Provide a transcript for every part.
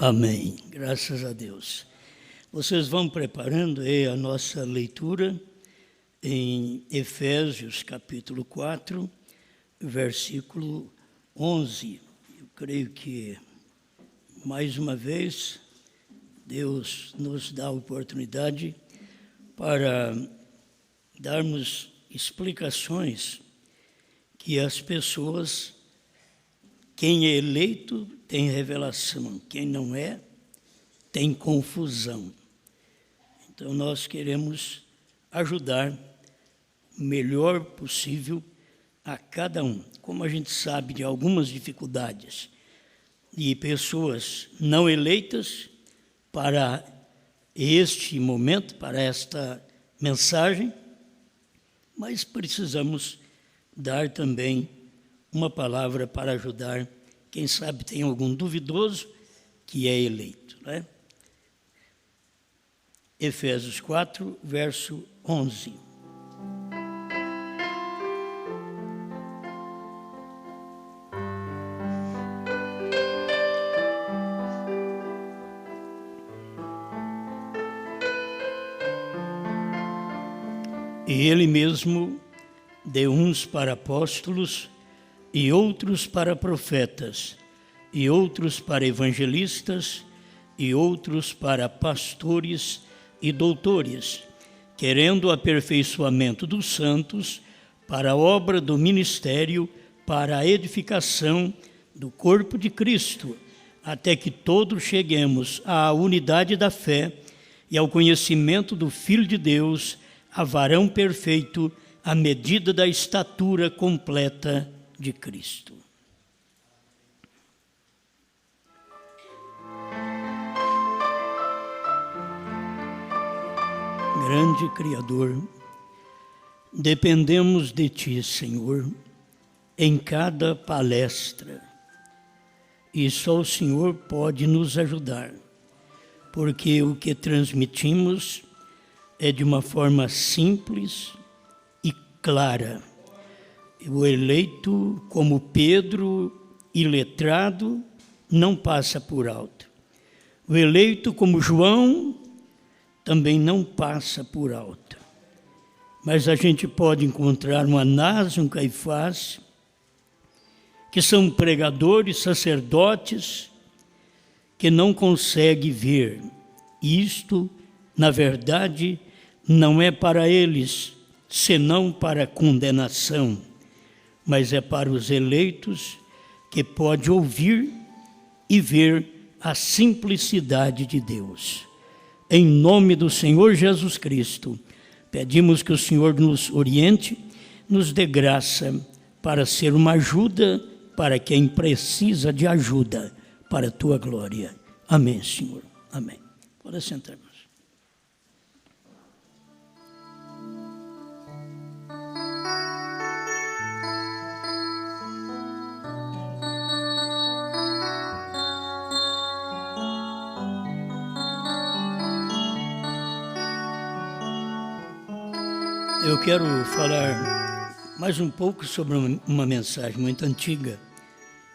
Amém. Graças a Deus. Vocês vão preparando aí a nossa leitura em Efésios, capítulo 4, versículo 11. Eu creio que, mais uma vez, Deus nos dá a oportunidade para darmos explicações que as pessoas, quem é eleito tem revelação, quem não é, tem confusão. Então, nós queremos ajudar o melhor possível a cada um. Como a gente sabe de algumas dificuldades de pessoas não eleitas para este momento, para esta mensagem, mas precisamos dar também uma palavra para ajudar, quem sabe tem algum duvidoso que é eleito, né? Efésios 4, verso 11. E ele mesmo deu uns para apóstolos, e outros para profetas, e outros para evangelistas, e outros para pastores e doutores, querendo o aperfeiçoamento dos santos para a obra do ministério, para a edificação do corpo de Cristo, até que todos cheguemos à unidade da fé e ao conhecimento do Filho de Deus, a varão perfeito, à medida da estatura completa de Cristo. Grande Criador, dependemos de Ti, Senhor, em cada palestra. E só o Senhor pode nos ajudar, porque o que transmitimos é de uma forma simples e clara. O eleito, como Pedro, iletrado, não passa por alto. O eleito, como João, também não passa por alto. Mas a gente pode encontrar um Anás, um Caifás, que são pregadores, sacerdotes, que não conseguem ver. Isto, na verdade, não é para eles, senão para a condenação, mas é para os eleitos que pode ouvir e ver a simplicidade de Deus. Em nome do Senhor Jesus Cristo, pedimos que o Senhor nos oriente, nos dê graça para ser uma ajuda para quem precisa de ajuda, para a Tua glória. Amém, Senhor. Amém. Pode sentar, irmãos. Eu quero falar mais um pouco sobre uma mensagem muito antiga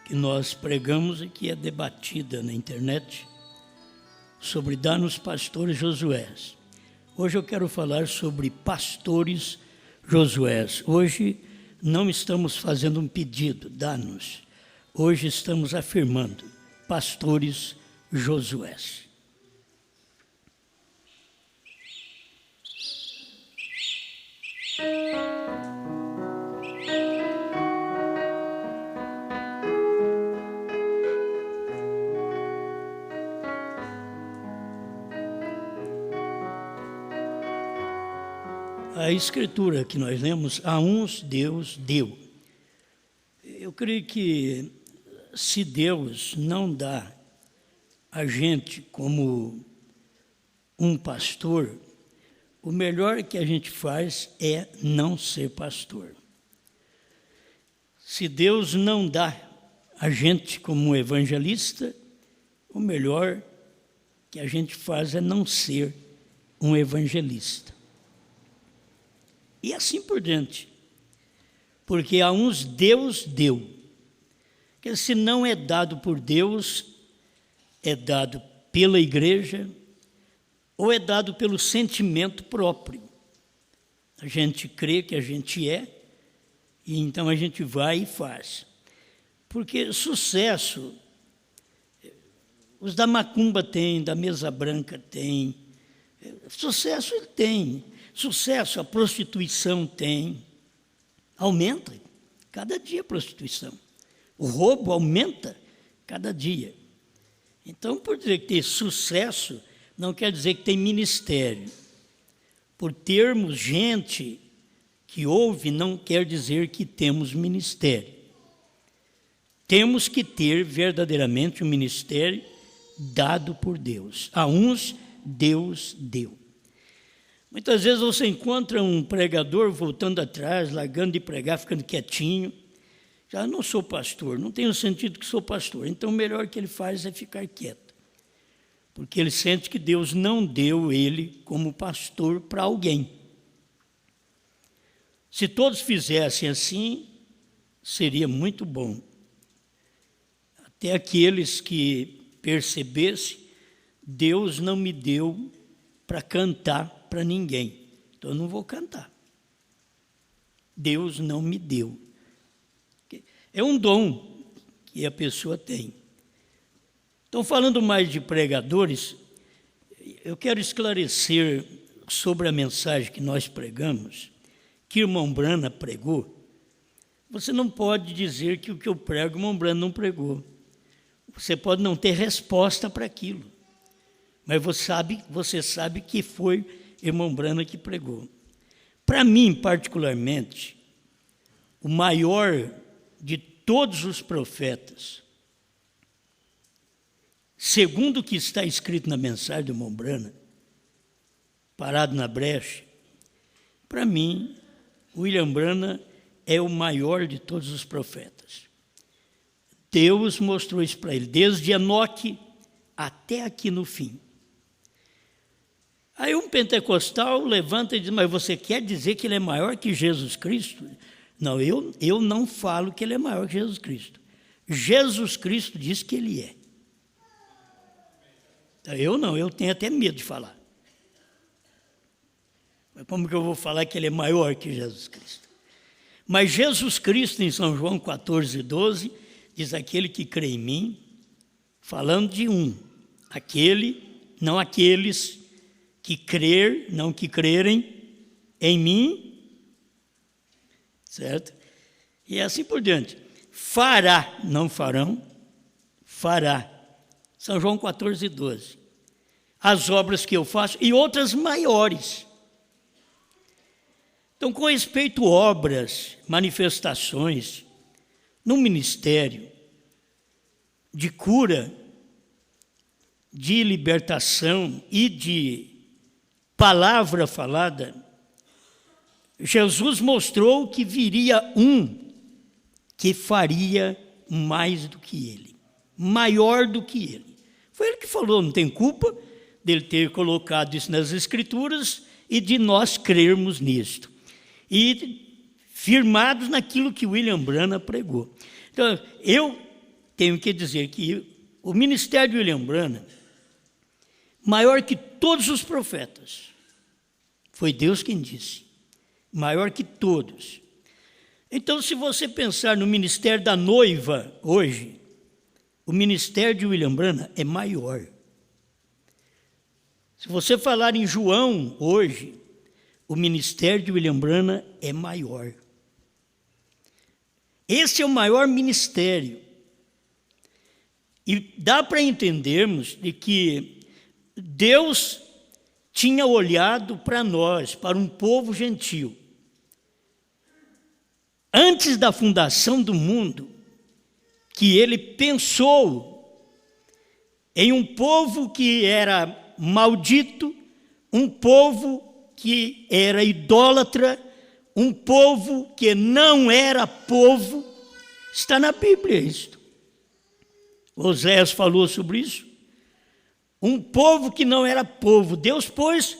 que nós pregamos e que é debatida na internet sobre dar nos pastores Josués. Hoje eu quero falar sobre pastores Josués. Hoje não estamos fazendo um pedido, dá-nos. Hoje estamos afirmando pastores Josués. A escritura que nós lemos, a uns Deus deu. Eu creio que se Deus não dá a gente como um pastor, o melhor que a gente faz é não ser pastor. Se Deus não dá a gente como um evangelista, o melhor que a gente faz é não ser um evangelista. E assim por diante. Porque a uns Deus deu. Porque se não é dado por Deus, é dado pela igreja ou é dado pelo sentimento próprio. A gente crê que a gente é, e então a gente vai e faz. Porque sucesso, os da macumba têm, da mesa branca tem, sucesso ele tem, sucesso a prostituição tem, aumenta cada dia a prostituição, o roubo aumenta cada dia. Então, por dizer que tem sucesso, não quer dizer que tem ministério. Por termos gente que ouve, não quer dizer que temos ministério. Temos que ter verdadeiramente um ministério dado por Deus. A uns, Deus deu. Muitas vezes você encontra um pregador voltando atrás, largando de pregar, ficando quietinho. Já não sou pastor, não tenho sentido que sou pastor. Então o melhor que ele faz é ficar quieto. Porque ele sente que Deus não deu ele como pastor para alguém. Se todos fizessem assim, seria muito bom. Até aqueles que percebessem, Deus não me deu para cantar para ninguém, então eu não vou cantar. Deus não me deu. É um dom que a pessoa tem. Então, falando mais de pregadores, eu quero esclarecer sobre a mensagem que nós pregamos, que o irmão Brana pregou. Você não pode dizer que o que eu prego, o irmão Brana não pregou. Você pode não ter resposta para aquilo, mas você sabe que foi o irmão Brana que pregou. Para mim, particularmente, o maior de todos os profetas, segundo o que está escrito na mensagem do irmão Brana, parado na brecha, para mim, William Brana é o maior de todos os profetas. Deus mostrou isso para ele, desde Enoque até aqui no fim. Aí um pentecostal levanta e diz, mas você quer dizer que ele é maior que Jesus Cristo? Não, eu não falo que ele é maior que Jesus Cristo. Jesus Cristo diz que ele é. Eu não, eu tenho até medo de falar. Mas como que eu vou falar que ele é maior que Jesus Cristo? Mas Jesus Cristo, em São João 14:12, diz, aquele que crê em mim, falando de um, não aqueles que crer, não que crerem em mim, certo? E assim por diante. Fará, não farão, fará. São João 14:12. As obras que eu faço e outras maiores. Então, com respeito a obras, manifestações, no ministério de cura, de libertação e de palavra falada, Jesus mostrou que viria um que faria mais do que ele, maior do que ele. Foi ele que falou, não tem culpa dele ter colocado isso nas Escrituras e de nós crermos nisto. E firmados naquilo que William Brana pregou. Então, eu tenho que dizer que o ministério de William Brana, maior que todos os profetas, foi Deus quem disse, maior que todos. Então, se você pensar no ministério da noiva hoje, o ministério de William Brana é maior. Se você falar em João hoje, o ministério de William Brana é maior. Esse é o maior ministério. E dá para entendermos de que Deus tinha olhado para nós, para um povo gentil. Antes da fundação do mundo, que ele pensou em um povo que era maldito, um povo que era idólatra, um povo que não era povo. Está na Bíblia isto. Oséias falou sobre isso. Um povo que não era povo. Deus pôs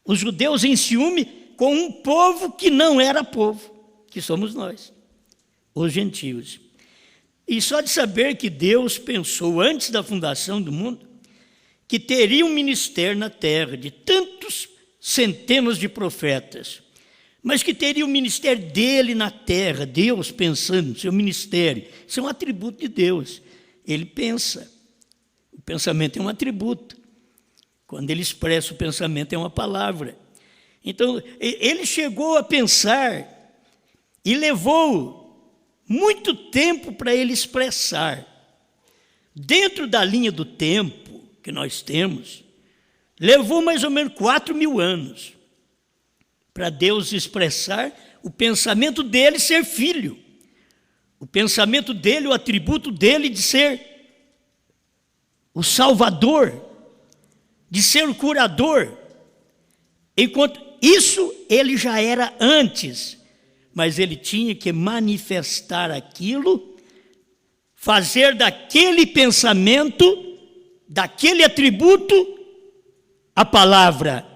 os judeus em ciúme com um povo que não era povo, que somos nós, os gentios. E só de saber que Deus pensou antes da fundação do mundo que teria um ministério na terra de tantos centenas de profetas, mas que teria o ministério dele na terra, Deus pensando no seu ministério. Isso é um atributo de Deus. Ele pensa. O pensamento é um atributo. Quando ele expressa o pensamento, é uma palavra. Então, ele chegou a pensar e levou muito tempo para ele expressar. Dentro da linha do tempo que nós temos, levou mais ou menos 4.000 anos para Deus expressar o pensamento dele ser filho. O pensamento dele, o atributo dele de ser o Salvador, de ser o curador. Enquanto isso ele já era antes, mas ele tinha que manifestar aquilo, fazer daquele pensamento, daquele atributo, a palavra,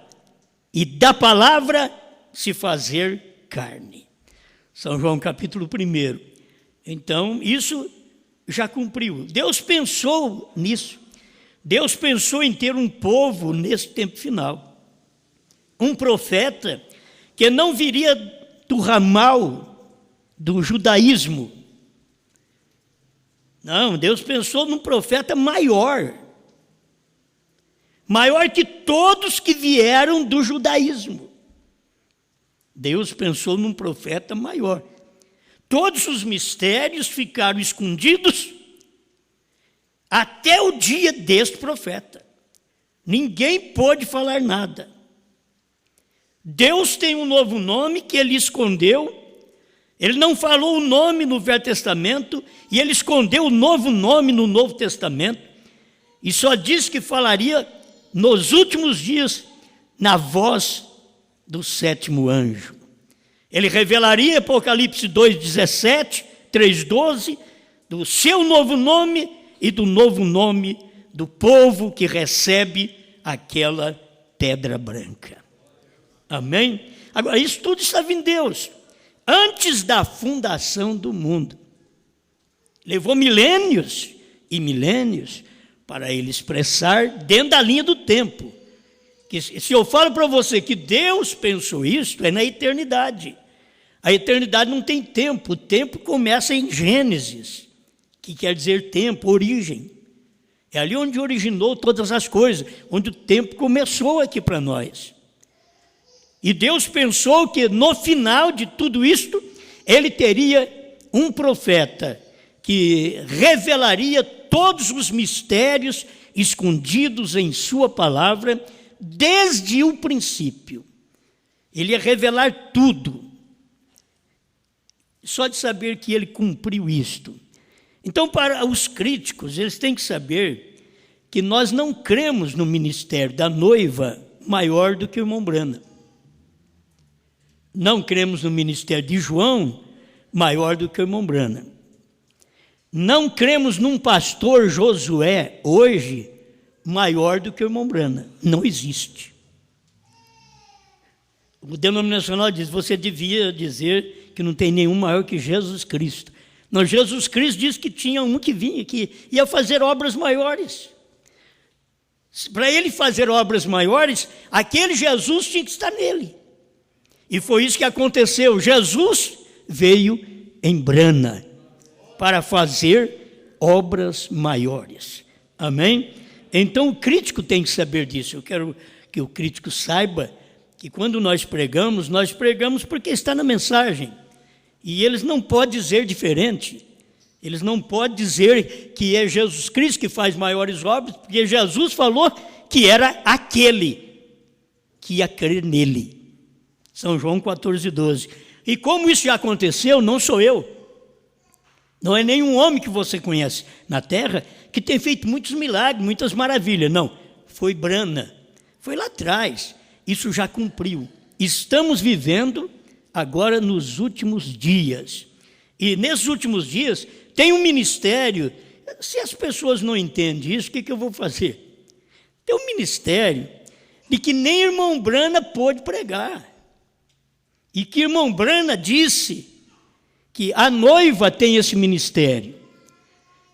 e da palavra se fazer carne. São João capítulo 1. Então, isso já cumpriu. Deus pensou nisso. Deus pensou em ter um povo nesse tempo final. Um profeta que não viria do ramal do judaísmo. Não, Deus pensou num profeta maior. Maior que todos que vieram do judaísmo. Deus pensou num profeta maior. Todos os mistérios ficaram escondidos até o dia deste profeta. Ninguém pôde falar nada. Deus tem um novo nome que ele escondeu. Ele não falou o nome no Velho Testamento e ele escondeu o novo nome no Novo Testamento. E só disse que falaria nos últimos dias na voz do 7º anjo. Ele revelaria Apocalipse 2,17, 3,12, do seu novo nome e do novo nome do povo que recebe aquela pedra branca. Amém? Agora, isso tudo estava em Deus, antes da fundação do mundo. Levou milênios e milênios para ele expressar dentro da linha do tempo. Que se eu falo para você que Deus pensou isso, é na eternidade. A eternidade não tem tempo, o tempo começa em Gênesis, que quer dizer tempo, origem. É ali onde originou todas as coisas, onde o tempo começou aqui para nós. E Deus pensou que no final de tudo isto, ele teria um profeta que revelaria todos os mistérios escondidos em sua palavra desde o princípio. Ele ia revelar tudo. Só de saber que ele cumpriu isto. Então, para os críticos, eles têm que saber que nós não cremos no ministério da noiva maior do que o irmão Brana. Não cremos no ministério de João maior do que o irmão Brana. Não cremos num pastor Josué hoje maior do que o irmão Brana. Não existe. O denominacional diz, você devia dizer que não tem nenhum maior que Jesus Cristo. Não, Jesus Cristo disse que tinha um que vinha, que ia fazer obras maiores. Para ele fazer obras maiores, aquele Jesus tinha que estar nele. E foi isso que aconteceu. Jesus veio em Brana para fazer obras maiores. Amém? Então o crítico tem que saber disso. Eu quero que o crítico saiba que quando nós pregamos porque está na mensagem. E eles não podem dizer diferente. Eles não podem dizer que é Jesus Cristo que faz maiores obras, porque Jesus falou que era aquele que ia crer nele. São João 14,12. E como isso já aconteceu, não sou eu. Não é nenhum homem que você conhece na terra que tem feito muitos milagres, muitas maravilhas. Não, foi Brana. Foi lá atrás. Isso já cumpriu. Estamos vivendo agora nos últimos dias. E nesses últimos dias tem um ministério. Se as pessoas não entendem isso, o que eu vou fazer? Tem um ministério de que nem irmão Brana pôde pregar. E que irmão Brana disse que a noiva tem esse ministério.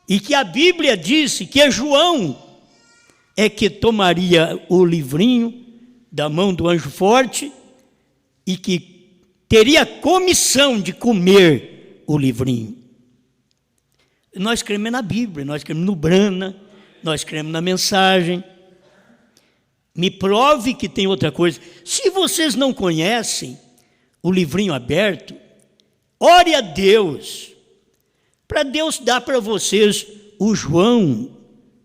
e que a Bíblia disse que João é que tomaria o livrinho da mão do anjo forte e que teria comissão de comer o livrinho. Nós cremos na Bíblia, nós cremos no Brana, nós cremos na mensagem. Me prove que tem outra coisa. Se vocês não conhecem o livrinho aberto, ore a Deus, para Deus dar para vocês o João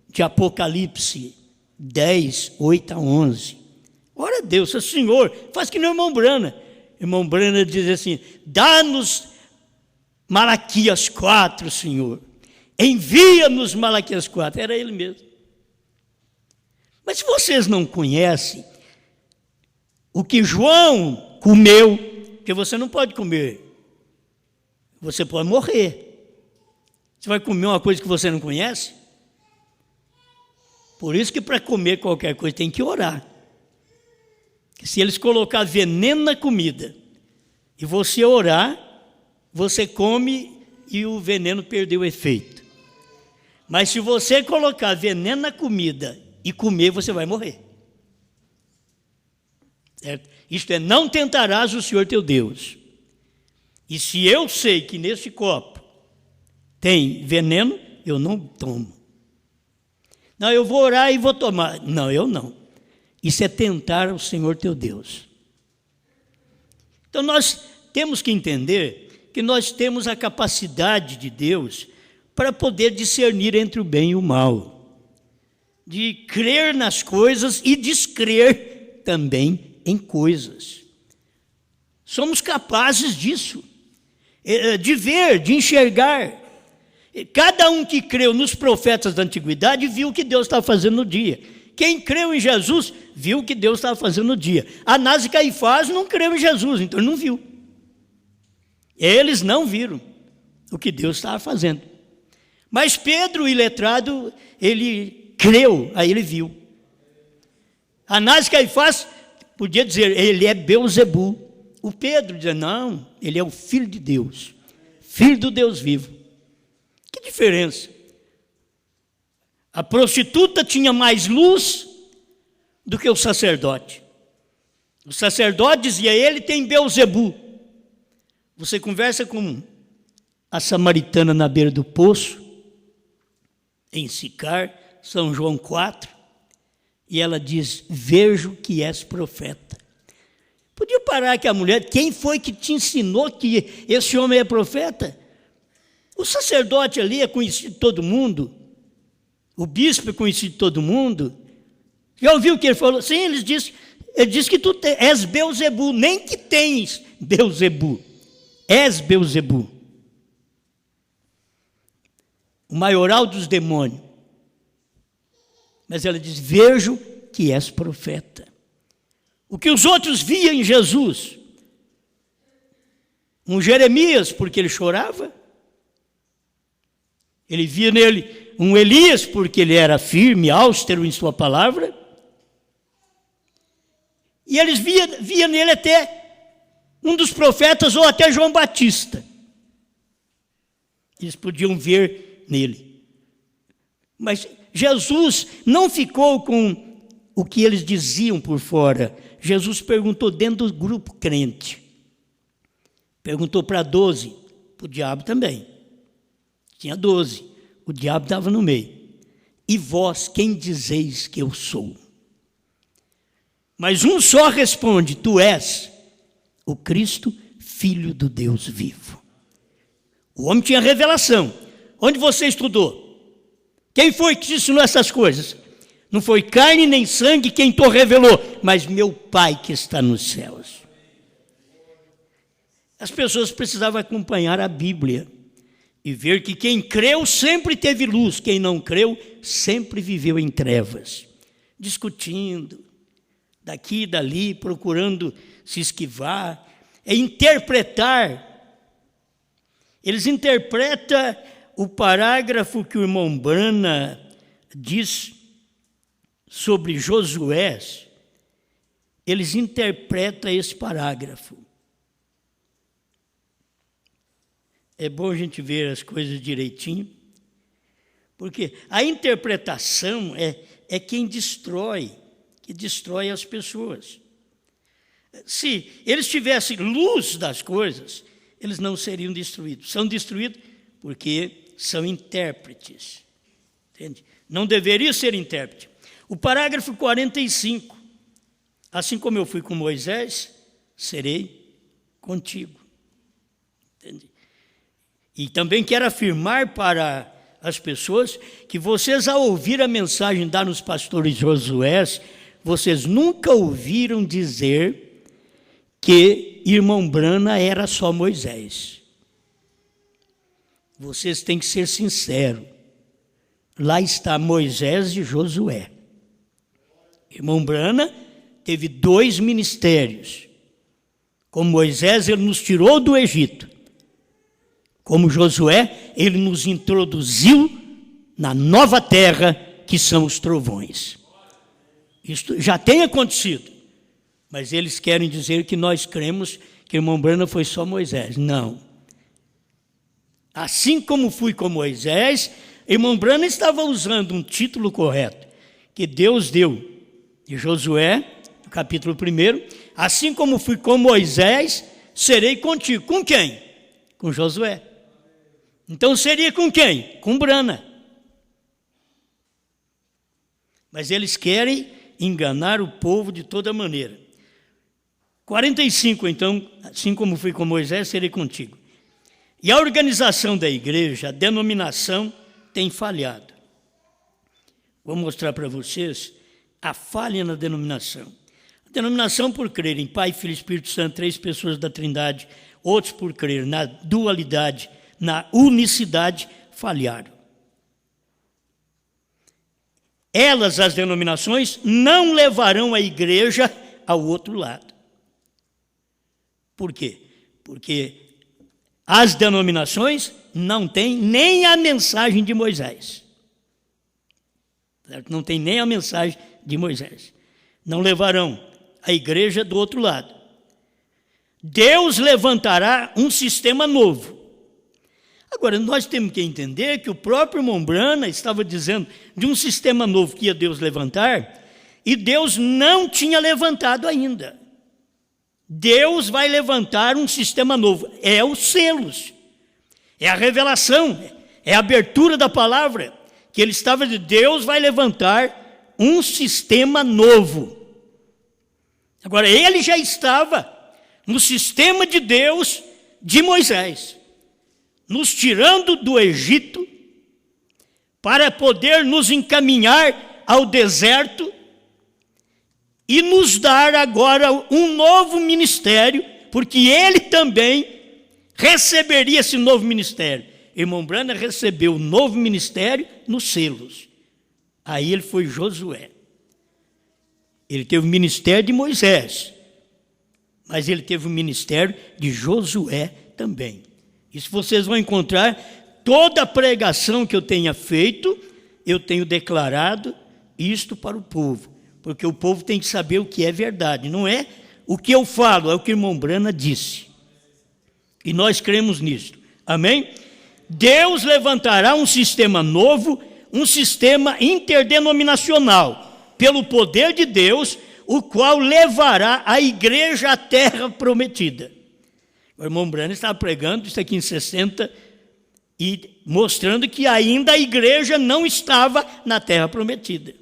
de Apocalipse 10, 8 a 11. Ora a Deus, Senhor, faz que nem o irmão Brana. O irmão Brana diz assim, dá-nos Malaquias 4, Senhor. Envia-nos Malaquias 4. Era ele mesmo. Mas se vocês não conhecem o que João comeu, porque você não pode comer, você pode morrer. Você vai comer uma coisa que você não conhece? Por isso que para comer qualquer coisa tem que orar. Se eles colocar veneno na comida e você orar, você come e o veneno perdeu o efeito. Mas se você colocar veneno na comida e comer, você vai morrer. Certo? Isto é, não tentarás o Senhor teu Deus. E se eu sei que nesse copo tem veneno, eu não tomo. Não, eu vou orar e vou tomar. Não, eu não. Isso é tentar o Senhor teu Deus. Então nós temos que entender que nós temos a capacidade de Deus para poder discernir entre o bem e o mal, de crer nas coisas e descrer também em coisas. Somos capazes disso, de ver, de enxergar. Cada um que creu nos profetas da antiguidade viu o que Deus estava fazendo no dia. Quem creu em Jesus viu o que Deus estava fazendo no dia. Anás e Caifás não creram em Jesus, então ele não viu. Eles não viram o que Deus estava fazendo. Mas Pedro, o iletrado, ele creu, aí ele viu. Anás e Caifás podia dizer, ele é Beelzebu. O Pedro dizia, não, ele é o Filho de Deus, Filho do Deus vivo. Que diferença? A prostituta tinha mais luz do que o sacerdote. O sacerdote dizia, ele tem Beelzebu. Você conversa com a samaritana na beira do poço, em Sicar, São João 4, e ela diz, vejo que és profeta. Podia parar que a mulher, quem foi que te ensinou que esse homem é profeta? O sacerdote ali é conhecido de todo mundo, o bispo é conhecido de todo mundo. Já ouviu o que ele falou? Sim, ele disse que tu és Beelzebu, nem que tens Beelzebu, és Beelzebu, o maioral dos demônios. Mas ela diz, vejo que és profeta. O que os outros viam em Jesus, um Jeremias, porque ele chorava, ele via nele um Elias, porque ele era firme, austero em sua palavra, e eles via nele até um dos profetas, ou até João Batista. Eles podiam ver nele. Mas Jesus não ficou com o que eles diziam por fora. Jesus perguntou dentro do grupo crente. Perguntou para 12, para o diabo também. Tinha 12, o diabo estava no meio. E vós, quem dizeis que eu sou? Mas um só responde, tu és o Cristo, Filho do Deus vivo. O homem tinha revelação. Onde você estudou? Quem foi que te ensinou essas coisas? Não foi carne nem sangue quem te revelou, mas meu Pai que está nos céus. As pessoas precisavam acompanhar a Bíblia e ver que quem creu sempre teve luz, quem não creu sempre viveu em trevas, discutindo, daqui e dali, procurando se esquivar, interpretar. Eles interpretam o parágrafo que o irmão Brana diz sobre Josué, eles interpretam esse parágrafo. É bom a gente ver as coisas direitinho. Porque a interpretação é quem destrói, que destrói as pessoas. Se eles tivessem luz das coisas, eles não seriam destruídos. São destruídos porque são intérpretes. Entende? Não deveria ser intérprete. O parágrafo 45. Assim como eu fui com Moisés, serei contigo. Entende? E também quero afirmar para as pessoas que vocês, ao ouvir a mensagem dada nos pastores Josué, vocês nunca ouviram dizer que irmão Brana era só Moisés. Vocês têm que ser sinceros. Lá está Moisés e Josué. Irmão Brana teve 2 ministérios. Como Moisés, ele nos tirou do Egito. Como Josué, ele nos introduziu na nova terra, que são os trovões. Isso já tem acontecido. Mas eles querem dizer que nós cremos que irmão Brana foi só Moisés. Não. Assim como fui com Moisés, irmão Brana estava usando um título correto, que Deus deu de Josué, no capítulo 1. Assim como fui com Moisés, serei contigo. Com quem? Com Josué. Então seria com quem? Com Brana. Mas eles querem enganar o povo de toda maneira. 45, então, assim como fui com Moisés, serei contigo. E a organização da igreja, a denominação, tem falhado. Vou mostrar para vocês a falha na denominação. A denominação por crer em Pai, Filho e Espírito Santo, 3 pessoas da Trindade, outros por crer na dualidade, na unicidade, falharam. Elas, as denominações, não levarão a igreja ao outro lado. Por quê? Porque as denominações não têm nem a mensagem de Moisés. Não tem nem a mensagem de Moisés. Não levarão a igreja do outro lado. Deus levantará um sistema novo. Agora, nós temos que entender que o próprio irmão Brana estava dizendo de um sistema novo que ia Deus levantar, e Deus não tinha levantado ainda. Deus vai levantar um sistema novo. É os selos. É a revelação. É a abertura da palavra. Que ele estava de Deus vai levantar um sistema novo. Agora, ele já estava no sistema de Deus de Moisés, nos tirando do Egito para poder nos encaminhar ao deserto e nos dar agora um novo ministério, porque ele também receberia esse novo ministério. Irmão Brana recebeu o novo ministério nos selos. Aí ele foi Josué. Ele teve o ministério de Moisés, mas ele teve o ministério de Josué também. Isso vocês vão encontrar. Toda a pregação que eu tenha feito, eu tenho declarado isto para o povo, porque o povo tem que saber o que é verdade. Não é o que eu falo, é o que o irmão Brana disse. E nós cremos nisso. Amém? Deus levantará um sistema novo, um sistema interdenominacional, pelo poder de Deus, o qual levará a igreja à terra prometida. O irmão Brana estava pregando isso aqui em 60 e mostrando que ainda a igreja não estava na terra prometida.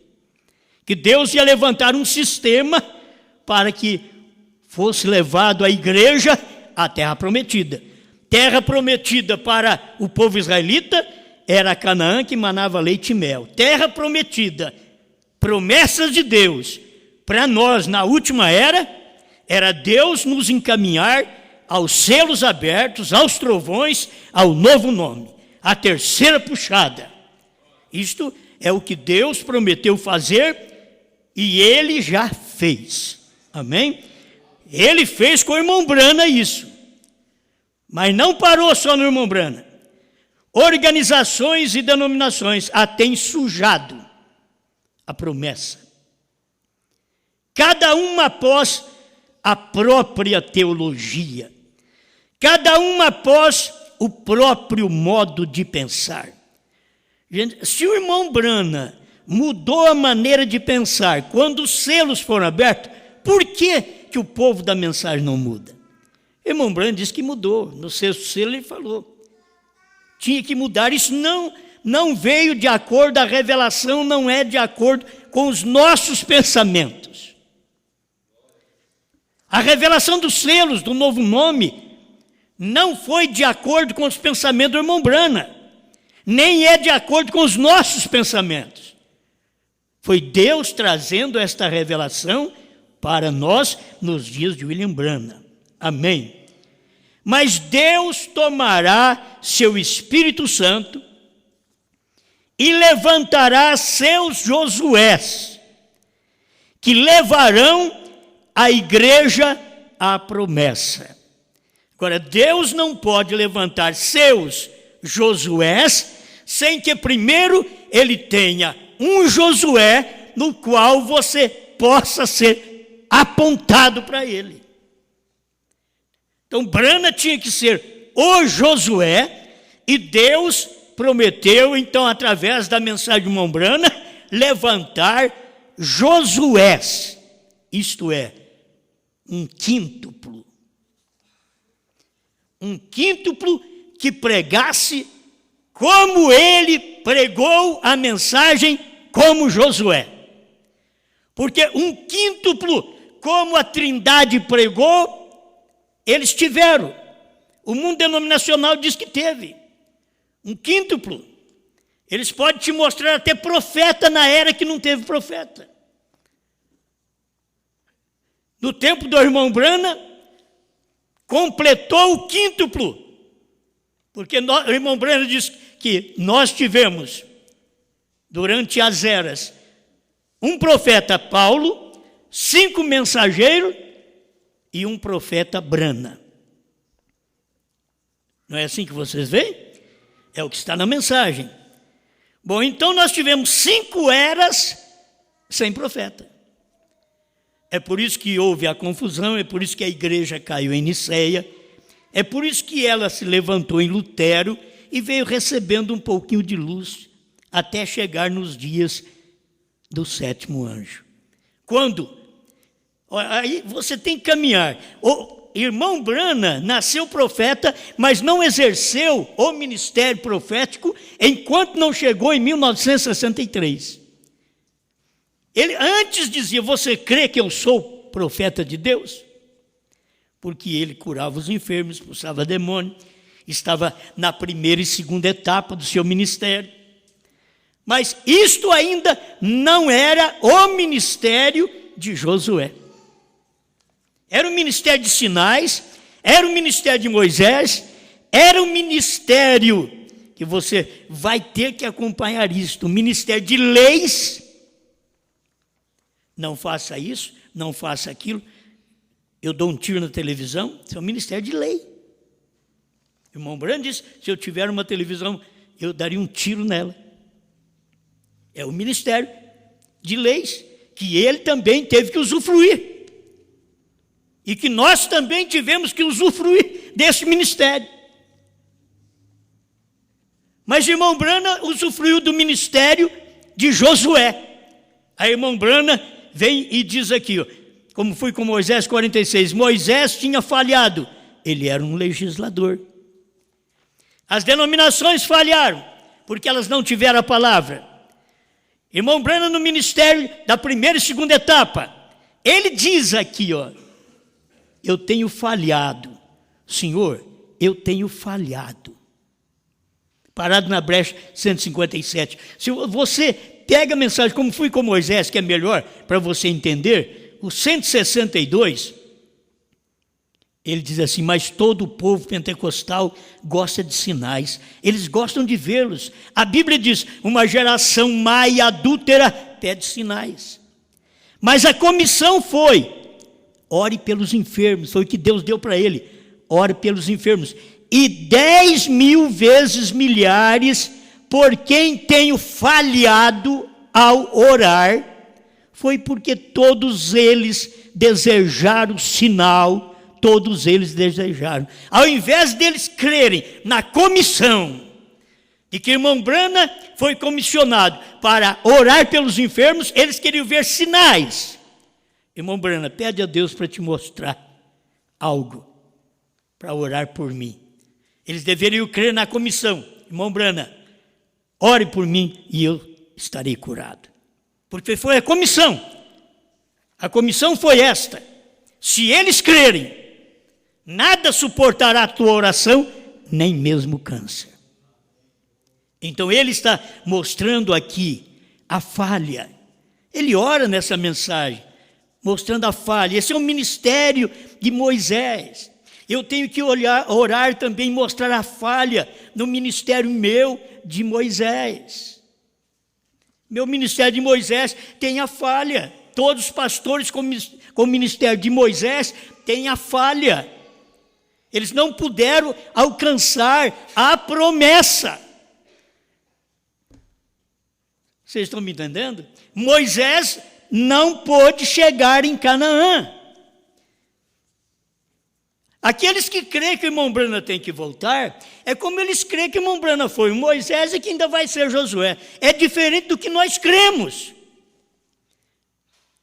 Que Deus ia levantar um sistema para que fosse levado a igreja à terra prometida. Terra prometida para o povo israelita era Canaã, que manava leite e mel. Terra prometida, promessas de Deus para nós na última era Deus nos encaminhar aos selos abertos, aos trovões, ao novo nome, a terceira puxada. Isto é o que Deus prometeu fazer e ele já fez. Amém? Ele fez com o irmão Brana isso. Mas não parou só no irmão Brana. Organizações e denominações a têm sujado a promessa. Cada uma após a própria teologia. Cada uma após o próprio modo de pensar. Gente, se o irmão Brana mudou a maneira de pensar quando os selos foram abertos, por que o povo da mensagem não muda? O irmão Brana disse que mudou. No sexto selo ele falou. Tinha que mudar. Isso não veio de acordo, a revelação não é de acordo com os nossos pensamentos. A revelação dos selos, do novo nome, não foi de acordo com os pensamentos do irmão Brana, nem é de acordo com os nossos pensamentos. Foi Deus trazendo esta revelação para nós nos dias de William Branham. Amém. Mas Deus tomará seu Espírito Santo e levantará seus Josués, que levarão a igreja à promessa. Agora, Deus não pode levantar seus Josués sem que primeiro ele tenha um Josué no qual você possa ser apontado para ele. Então, Branham tinha que ser o Josué, e Deus prometeu, então, através da mensagem de irmão Branham, levantar Josués, isto é, um quíntuplo que pregasse como ele pregou a mensagem como Josué. Porque um quíntuplo, como a Trindade pregou, eles tiveram. O mundo denominacional diz que teve. Um quíntuplo. Eles podem te mostrar até profeta na era que não teve profeta. No tempo do irmão Branham, completou o quíntuplo. Porque o irmão Branham diz que nós tivemos, durante as eras, um profeta Paulo, 5 mensageiros e um profeta Branham. Não é assim que vocês veem? É o que está na mensagem. Bom, então nós tivemos 5 eras sem profeta. É por isso que houve a confusão, é por isso que a igreja caiu em Niceia, é por isso que ela se levantou em Lutero e veio recebendo um pouquinho de luz até chegar nos dias do 7º anjo. Quando? Aí você tem que caminhar. O irmão Branham nasceu profeta, mas não exerceu o ministério profético enquanto não chegou em 1963. Ele antes dizia: você crê que eu sou profeta de Deus? Porque ele curava os enfermos, expulsava demônio, estava na primeira e segunda etapa do seu ministério. Mas isto ainda não era o ministério de Josué. Era o ministério de sinais, era o ministério de Moisés, era o ministério que você vai ter que acompanhar isto, o ministério de leis. Não faça isso, não faça aquilo. Eu dou um tiro na televisão, isso é um ministério de lei. O irmão Branham disse: se eu tiver uma televisão, eu daria um tiro nela. É o ministério de leis, que ele também teve que usufruir. E que nós também tivemos que usufruir desse ministério. Mas o irmão Branham usufruiu do ministério de Josué. Aí o irmão Branham vem e diz aqui, ó, como foi com Moisés 46, Moisés tinha falhado, ele era um legislador. As denominações falharam, porque elas não tiveram a palavra. Irmão Branham no ministério da primeira e segunda etapa, ele diz aqui, ó, eu tenho falhado, Senhor, eu tenho falhado. Parado na brecha 157. Se você pega a mensagem como fui com Moisés, que é melhor para você entender, o 162, ele diz assim: mas todo o povo pentecostal gosta de sinais, eles gostam de vê-los. A Bíblia diz: uma geração má e adúltera pede sinais. Mas a comissão foi: ore pelos enfermos, foi o que Deus deu para ele, ore pelos enfermos. E 10.000 vezes milhares, por quem tenho falhado ao orar, foi porque todos eles desejaram sinal, todos eles desejaram. Ao invés deles crerem na comissão, e que irmão Brana foi comissionado para orar pelos enfermos, eles queriam ver sinais. Irmão Brana, pede a Deus para te mostrar algo, para orar por mim. Eles deveriam crer na comissão. Irmão Brana, ore por mim e eu estarei curado. Porque foi a comissão. A comissão foi esta: se eles crerem, nada suportará a tua oração, nem mesmo câncer. Então ele está mostrando aqui a falha. Ele ora nessa mensagem, mostrando a falha. Esse é o ministério de Moisés. Eu tenho que orar também, mostrar a falha no ministério meu de Moisés. Meu ministério de Moisés tem a falha. Todos os pastores com o ministério de Moisés têm a falha. Eles não puderam alcançar a promessa. Vocês estão me entendendo? Moisés não pôde chegar em Canaã. Aqueles que creem que o irmão Brana tem que voltar, é como eles creem que o irmão Brana foi Moisés e que ainda vai ser Josué. É diferente do que nós cremos.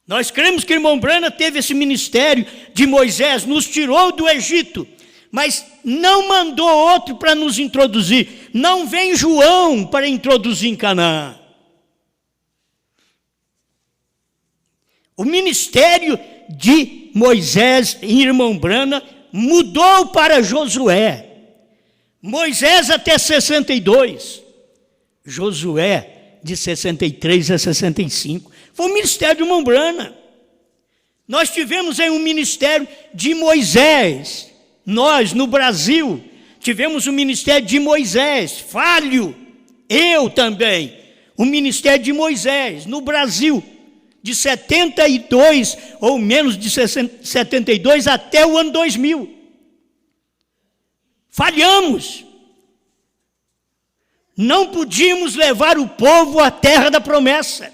Nós cremos que o irmão Brana teve esse ministério de Moisés, nos tirou do Egito, mas não mandou outro para nos introduzir. Não vem João para introduzir em Canaã. O ministério de Moisés e irmão Brana mudou para Josué. Moisés até 62. Josué de 63 a 65. Foi o ministério de irmão Brana. Nós tivemos aí um ministério de Moisés. Nós, no Brasil, tivemos o ministério de Moisés. Falho. Eu também. O ministério de Moisés, no Brasil, de 72, ou menos de 72, até o ano 2000. Falhamos. Não podíamos levar o povo à terra da promessa.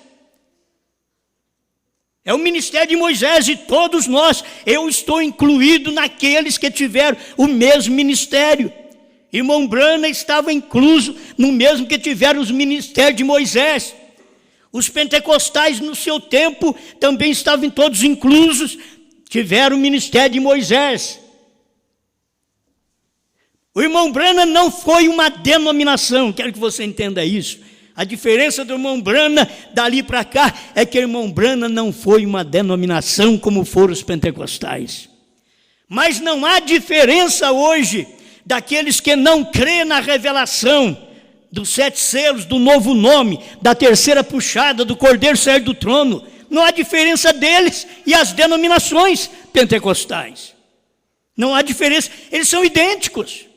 É o ministério de Moisés e todos nós, eu estou incluído naqueles que tiveram o mesmo ministério. Irmão Brana estava incluso no mesmo que tiveram os ministérios de Moisés. Os pentecostais, no seu tempo, também estavam todos inclusos, tiveram o ministério de Moisés. O irmão Brana não foi uma denominação, quero que você entenda isso. A diferença do irmão Brana dali para cá é que o irmão Brana não foi uma denominação como foram os pentecostais. Mas não há diferença hoje daqueles que não crêem na revelação dos 7 selos, do novo nome, da terceira puxada, do Cordeiro sair do trono. Não há diferença deles e as denominações pentecostais. Não há diferença, eles são idênticos.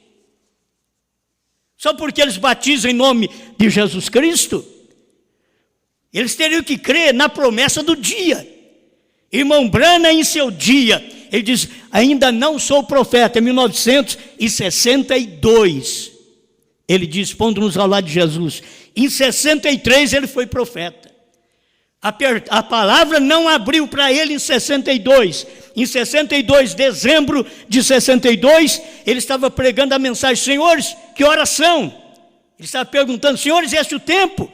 Só porque eles batizam em nome de Jesus Cristo, eles teriam que crer na promessa do dia. Irmão Brana, em seu dia, ele diz, ainda não sou profeta, em 1962. Ele diz, pondo-nos ao lado de Jesus. Em 63 ele foi profeta. A palavra não abriu para ele em 62. Em 62, dezembro de 62, ele estava pregando a mensagem, senhores, que horas são? Ele estava perguntando, senhores, esse é o tempo?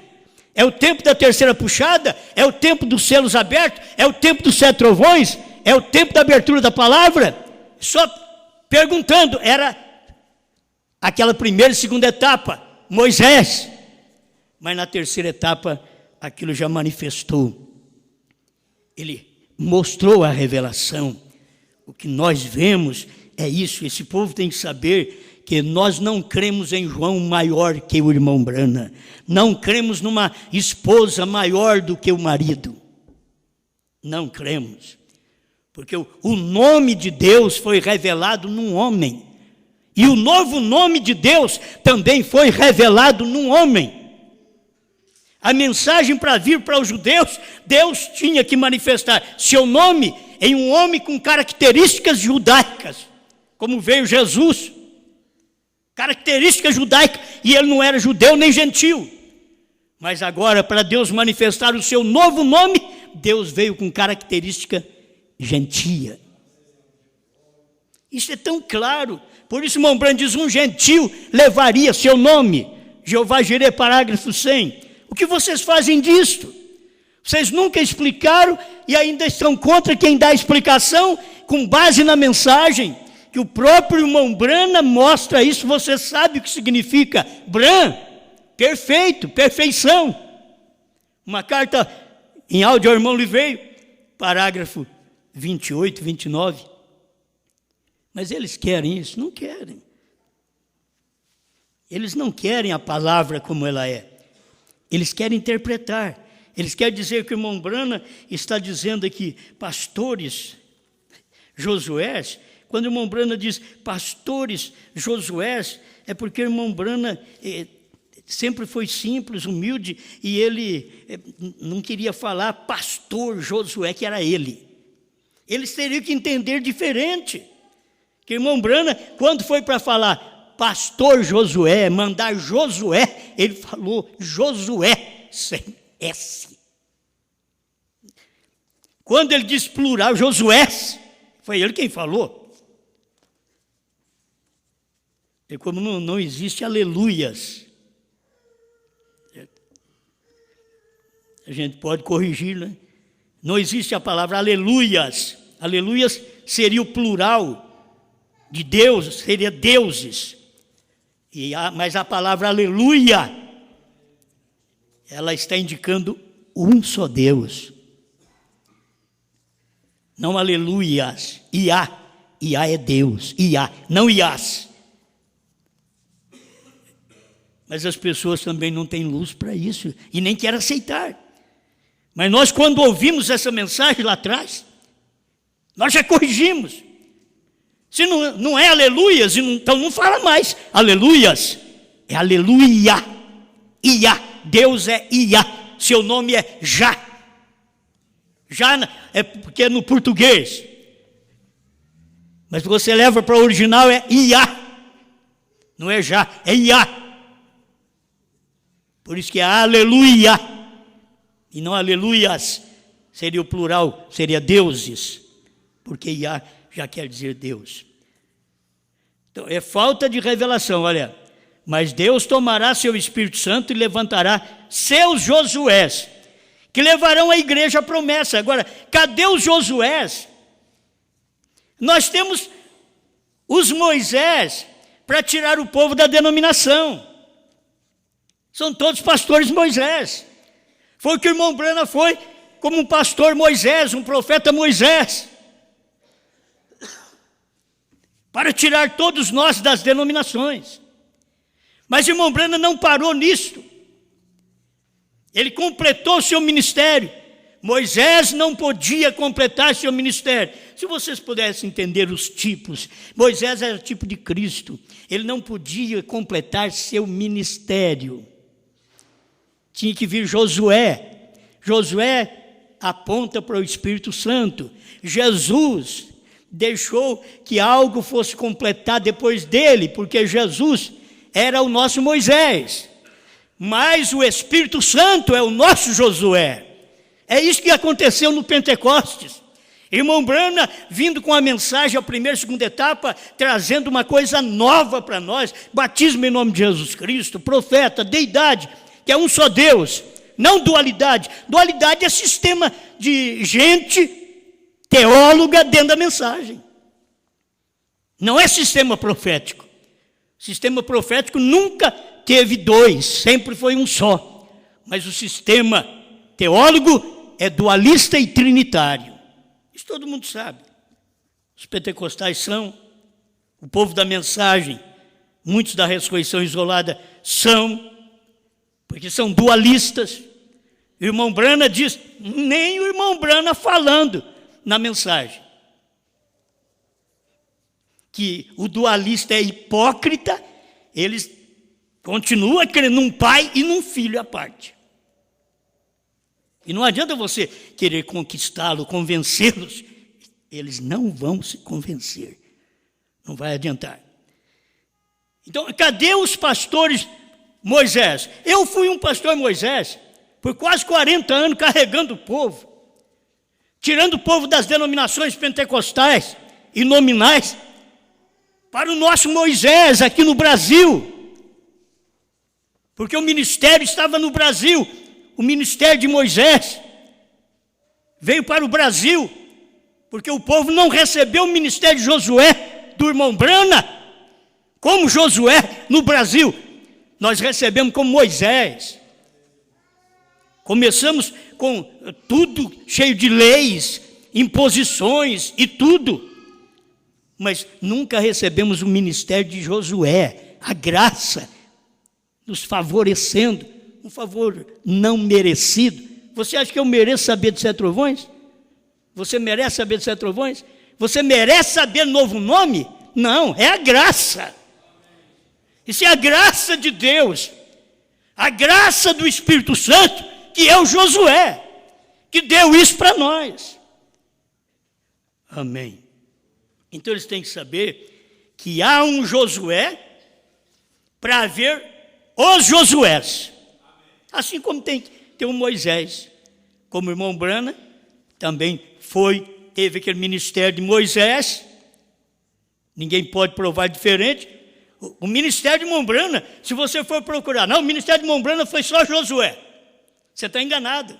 É o tempo da terceira puxada? É o tempo dos selos abertos? É o tempo dos 7 trovões? É o tempo da abertura da palavra? Só perguntando, era aquela primeira e segunda etapa, Moisés. Mas na terceira etapa, aquilo já manifestou. Ele mostrou a revelação. O que nós vemos é isso. Esse povo tem que saber que nós não cremos em João maior que o irmão Brana. Não cremos numa esposa maior do que o marido. Não cremos. Porque o nome de Deus foi revelado num homem. E o novo nome de Deus também foi revelado num homem. A mensagem para vir para os judeus, Deus tinha que manifestar seu nome em um homem com características judaicas, como veio Jesus. Característica judaica, e ele não era judeu nem gentil. Mas agora, para Deus manifestar o seu novo nome, Deus veio com característica gentia. Isso é tão claro. Por isso, irmão Brana diz, um gentil levaria seu nome. Jeová Jireh, parágrafo 100. O que vocês fazem disto? Vocês nunca explicaram e ainda estão contra quem dá a explicação com base na mensagem, que o próprio irmão Brana mostra isso. Você sabe o que significa Bran? Perfeito, perfeição. Uma carta em áudio ao irmão Liveio, parágrafo 28, 29. Mas eles querem isso? Não querem. Eles não querem a palavra como ela é. Eles querem interpretar. Eles querem dizer que o irmão Brana está dizendo aqui, pastores Josués. Quando o irmão Brana diz pastores Josués, é porque o irmão Brana sempre foi simples, humilde, e ele não queria falar pastor Josué, que era ele. Eles teriam que entender diferente. Que o irmão Brana, quando foi para falar pastor Josué, mandar Josué, ele falou Josué sem S. Quando ele diz plural, Josué, foi ele quem falou. E como não existe aleluias, a gente pode corrigir, né? Não existe a palavra aleluias. Aleluias seria o plural de Deus, seria deuses. Mas a palavra aleluia, ela está indicando um só Deus. Não aleluias. Iá é Deus. Iá, não Iás. Mas as pessoas também não têm luz para isso e nem querem aceitar. Mas nós, quando ouvimos essa mensagem lá atrás, nós já corrigimos. Se não é aleluias, então não fala mais aleluias, é aleluia. Iá, Deus é Iá, seu nome é Já. Já é porque é no português. Mas você leva para o original é Iá. Não é Já, é Iá. Por isso que é aleluia, e não aleluias, seria o plural, seria deuses, porque Iá já quer dizer Deus. Então, é falta de revelação, olha. Mas Deus tomará seu Espírito Santo e levantará seus Josués, que levarão a igreja à promessa. Agora, cadê os Josués? Nós temos os Moisés para tirar o povo da denominação. São todos pastores Moisés. Foi o que o irmão Brana foi como um pastor Moisés, um profeta Moisés. Para tirar todos nós das denominações. Mas o irmão Brana não parou nisto. Ele completou seu ministério. Moisés não podia completar seu ministério. Se vocês pudessem entender os tipos, Moisés era o tipo de Cristo. Ele não podia completar seu ministério. Tinha que vir Josué. Josué aponta para o Espírito Santo. Jesus deixou que algo fosse completado depois dele, porque Jesus era o nosso Moisés. Mas o Espírito Santo é o nosso Josué. É isso que aconteceu no Pentecostes. Irmão Brana vindo com a mensagem, a primeira e segunda etapa, trazendo uma coisa nova para nós. Batismo em nome de Jesus Cristo, profeta, deidade, que é um só Deus, não dualidade. Dualidade é sistema de gente teóloga dentro da mensagem. Não é sistema profético. Sistema profético nunca teve dois, sempre foi um só. Mas o sistema teólogo é dualista e trinitário. Isso todo mundo sabe. Os pentecostais são, o povo da mensagem, muitos da ressurreição isolada são, porque são dualistas. O irmão Brana diz, nem o irmão Brana falando na mensagem, que o dualista é hipócrita, eles continuam crendo num pai e num filho à parte. E não adianta você querer conquistá-lo, convencê-los, eles não vão se convencer, não vai adiantar. Então, cadê os pastores Moisés? Eu fui um pastor Moisés por quase 40 anos carregando o povo, tirando o povo das denominações pentecostais e nominais para o nosso Moisés aqui no Brasil, Porque o ministério estava no Brasil. O ministério de Moisés veio para o Brasil, porque o povo não recebeu o ministério de Josué, do irmão Brana, como Josué no Brasil. Nós recebemos como Moisés. Começamos com tudo cheio de leis, imposições e tudo. Mas nunca recebemos o ministério de Josué, a graça, nos favorecendo, um favor não merecido. Você acha que eu mereço saber de Sete Trovões? Você merece saber de Sete Trovões? Você merece saber novo nome? Não, é a graça. Isso é a graça de Deus, a graça do Espírito Santo, que é o Josué, que deu isso para nós. Amém. Então eles têm que saber que há um Josué para haver os Josués. Assim como tem um Moisés. Como o irmão Brana também teve aquele ministério de Moisés. Ninguém pode provar diferente. O ministério de irmão Brana, se você for procurar, não, o ministério de irmão Brana foi só Josué. Você está enganado.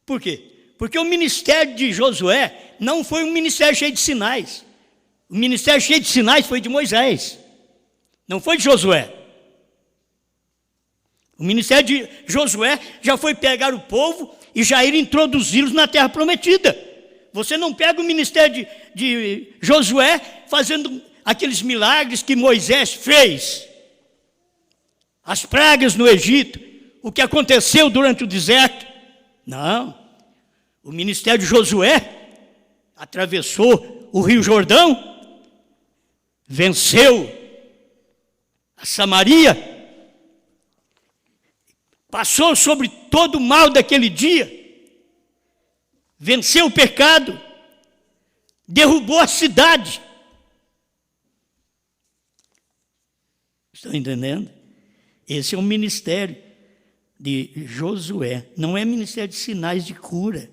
Por quê? Porque o ministério de Josué não foi um ministério cheio de sinais. O ministério cheio de sinais foi de Moisés, não foi de Josué. O ministério de Josué já foi pegar o povo e já ir introduzi-los na terra prometida. Você não pega o ministério de Josué fazendo aqueles milagres que Moisés fez. As pragas no Egito, o que aconteceu durante o deserto. Não. O ministério de Josué atravessou o Rio Jordão, venceu a Samaria, passou sobre todo o mal daquele dia, venceu o pecado, derrubou a cidade. Estão entendendo? Esse é o ministério de Josué. Não é ministério de sinais de cura.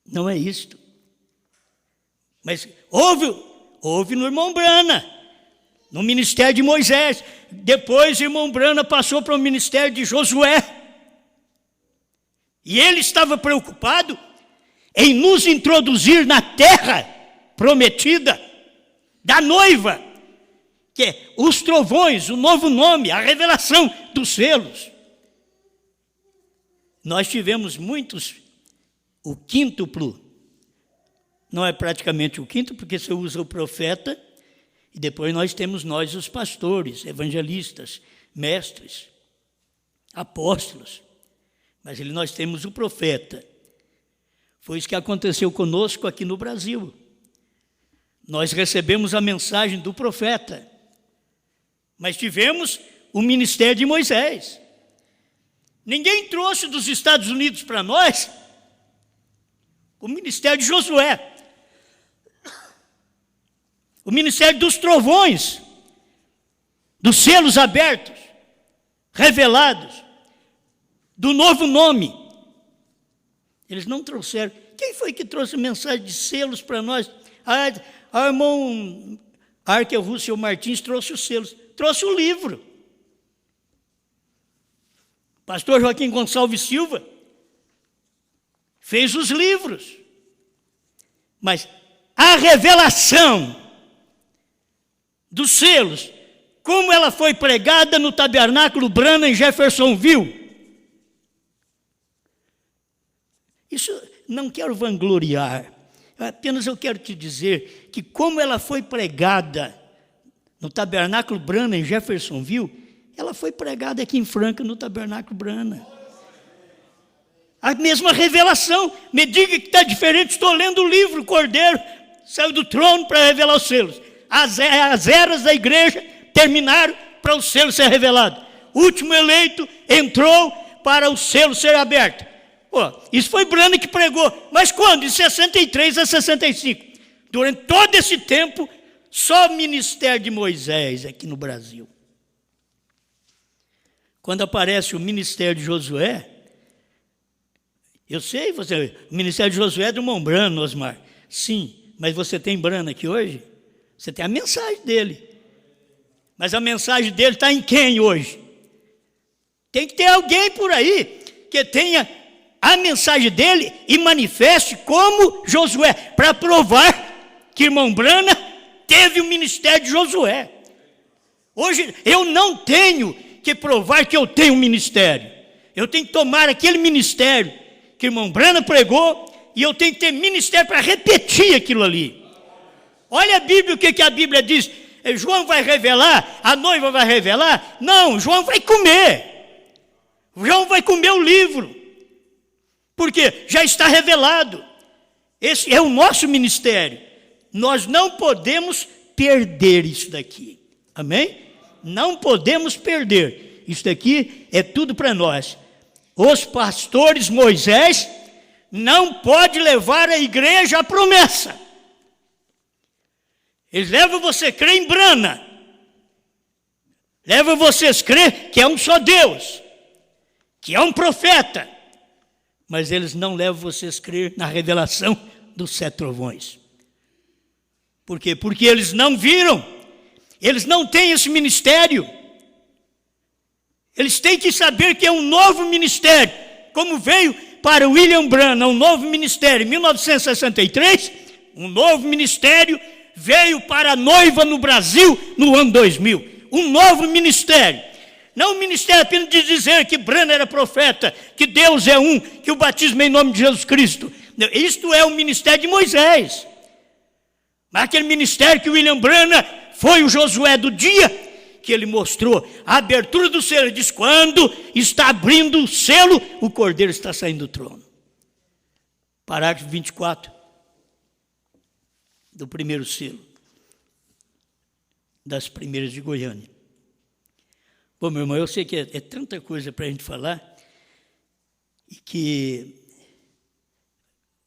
Não é isto. Mas houve no irmão Brana, no ministério de Moisés. Depois o irmão Brana passou para o ministério de Josué. E ele estava preocupado em nos introduzir na terra prometida da noiva, que é os trovões, o novo nome, a revelação dos selos. Nós tivemos muitos, o quíntuplo, não é praticamente o quinto, porque você usa o profeta, e depois nós temos os pastores, evangelistas, mestres, apóstolos, mas nós temos o profeta. Foi isso que aconteceu conosco aqui no Brasil. Nós recebemos a mensagem do profeta, mas tivemos o ministério de Moisés. Ninguém trouxe dos Estados Unidos para nós o ministério de Josué, o ministério dos trovões, dos selos abertos, revelados, do novo nome. Eles não trouxeram. Quem foi que trouxe mensagem de selos para nós? O irmão Arkel Russell Martins trouxe os selos, trouxe o livro. Pastor Joaquim Gonçalves Silva fez os livros. Mas a revelação dos selos, como ela foi pregada no Tabernáculo Brana em Jeffersonville. Isso não quero vangloriar, apenas eu quero te dizer que como ela foi pregada no Tabernáculo Brana em Jeffersonville, ela foi pregada aqui em Franca no Tabernáculo Brana. A mesma revelação. Me diga que está diferente. Estou lendo o livro, o Cordeiro saiu do trono para revelar os selos. As eras da igreja terminaram para o selo ser revelado. O último eleito entrou para o selo ser aberto. Isso foi Brana que pregou. Mas quando? De 63 a 65. Durante todo esse tempo, só o ministério de Moisés aqui no Brasil. Quando aparece o ministério de Josué, eu sei, o ministério de Josué é do irmão Brana, Osmar. Sim, mas você tem Brana aqui hoje? Você tem a mensagem dele. Mas a mensagem dele está em quem hoje? Tem que ter alguém por aí que tenha a mensagem dele e manifeste como Josué, para provar que irmão Brana teve o ministério de Josué. Hoje eu não tenho que provar que eu tenho um ministério. Eu tenho que tomar aquele ministério que irmão Brana pregou e eu tenho que ter ministério para repetir aquilo ali. Olha a Bíblia, o que a Bíblia diz. João vai revelar, a noiva vai revelar? Não, João vai comer. João vai comer o livro. Porque já está revelado. Esse é o nosso ministério. Nós não podemos perder isso daqui. Amém? Não podemos perder. Isso daqui é tudo para nós. Os pastores Moisés não pode levar a igreja à promessa. Eles levam você a crer em Brana. Levam vocês a crer que é um só Deus. Que é um profeta. Mas eles não levam vocês a crer na revelação dos 7 trovões. Por quê? Porque eles não viram. Eles não têm esse ministério. Eles têm que saber que é um novo ministério. Como veio para William Branham um novo ministério em 1963, um novo ministério veio para a noiva no Brasil no ano 2000. Um novo ministério. Não um ministério apenas de dizer que Branham era profeta, que Deus é um, que o batismo é em nome de Jesus Cristo. Isto é o ministério de Moisés. Mas aquele ministério que William Branham foi o Josué do dia, que ele mostrou a abertura do selo. Ele diz, quando está abrindo o selo, o cordeiro está saindo do trono. Parágrafo 24. Do primeiro selo. Das primeiras de Goiânia. Bom, meu irmão, eu sei que é tanta coisa para a gente falar, e que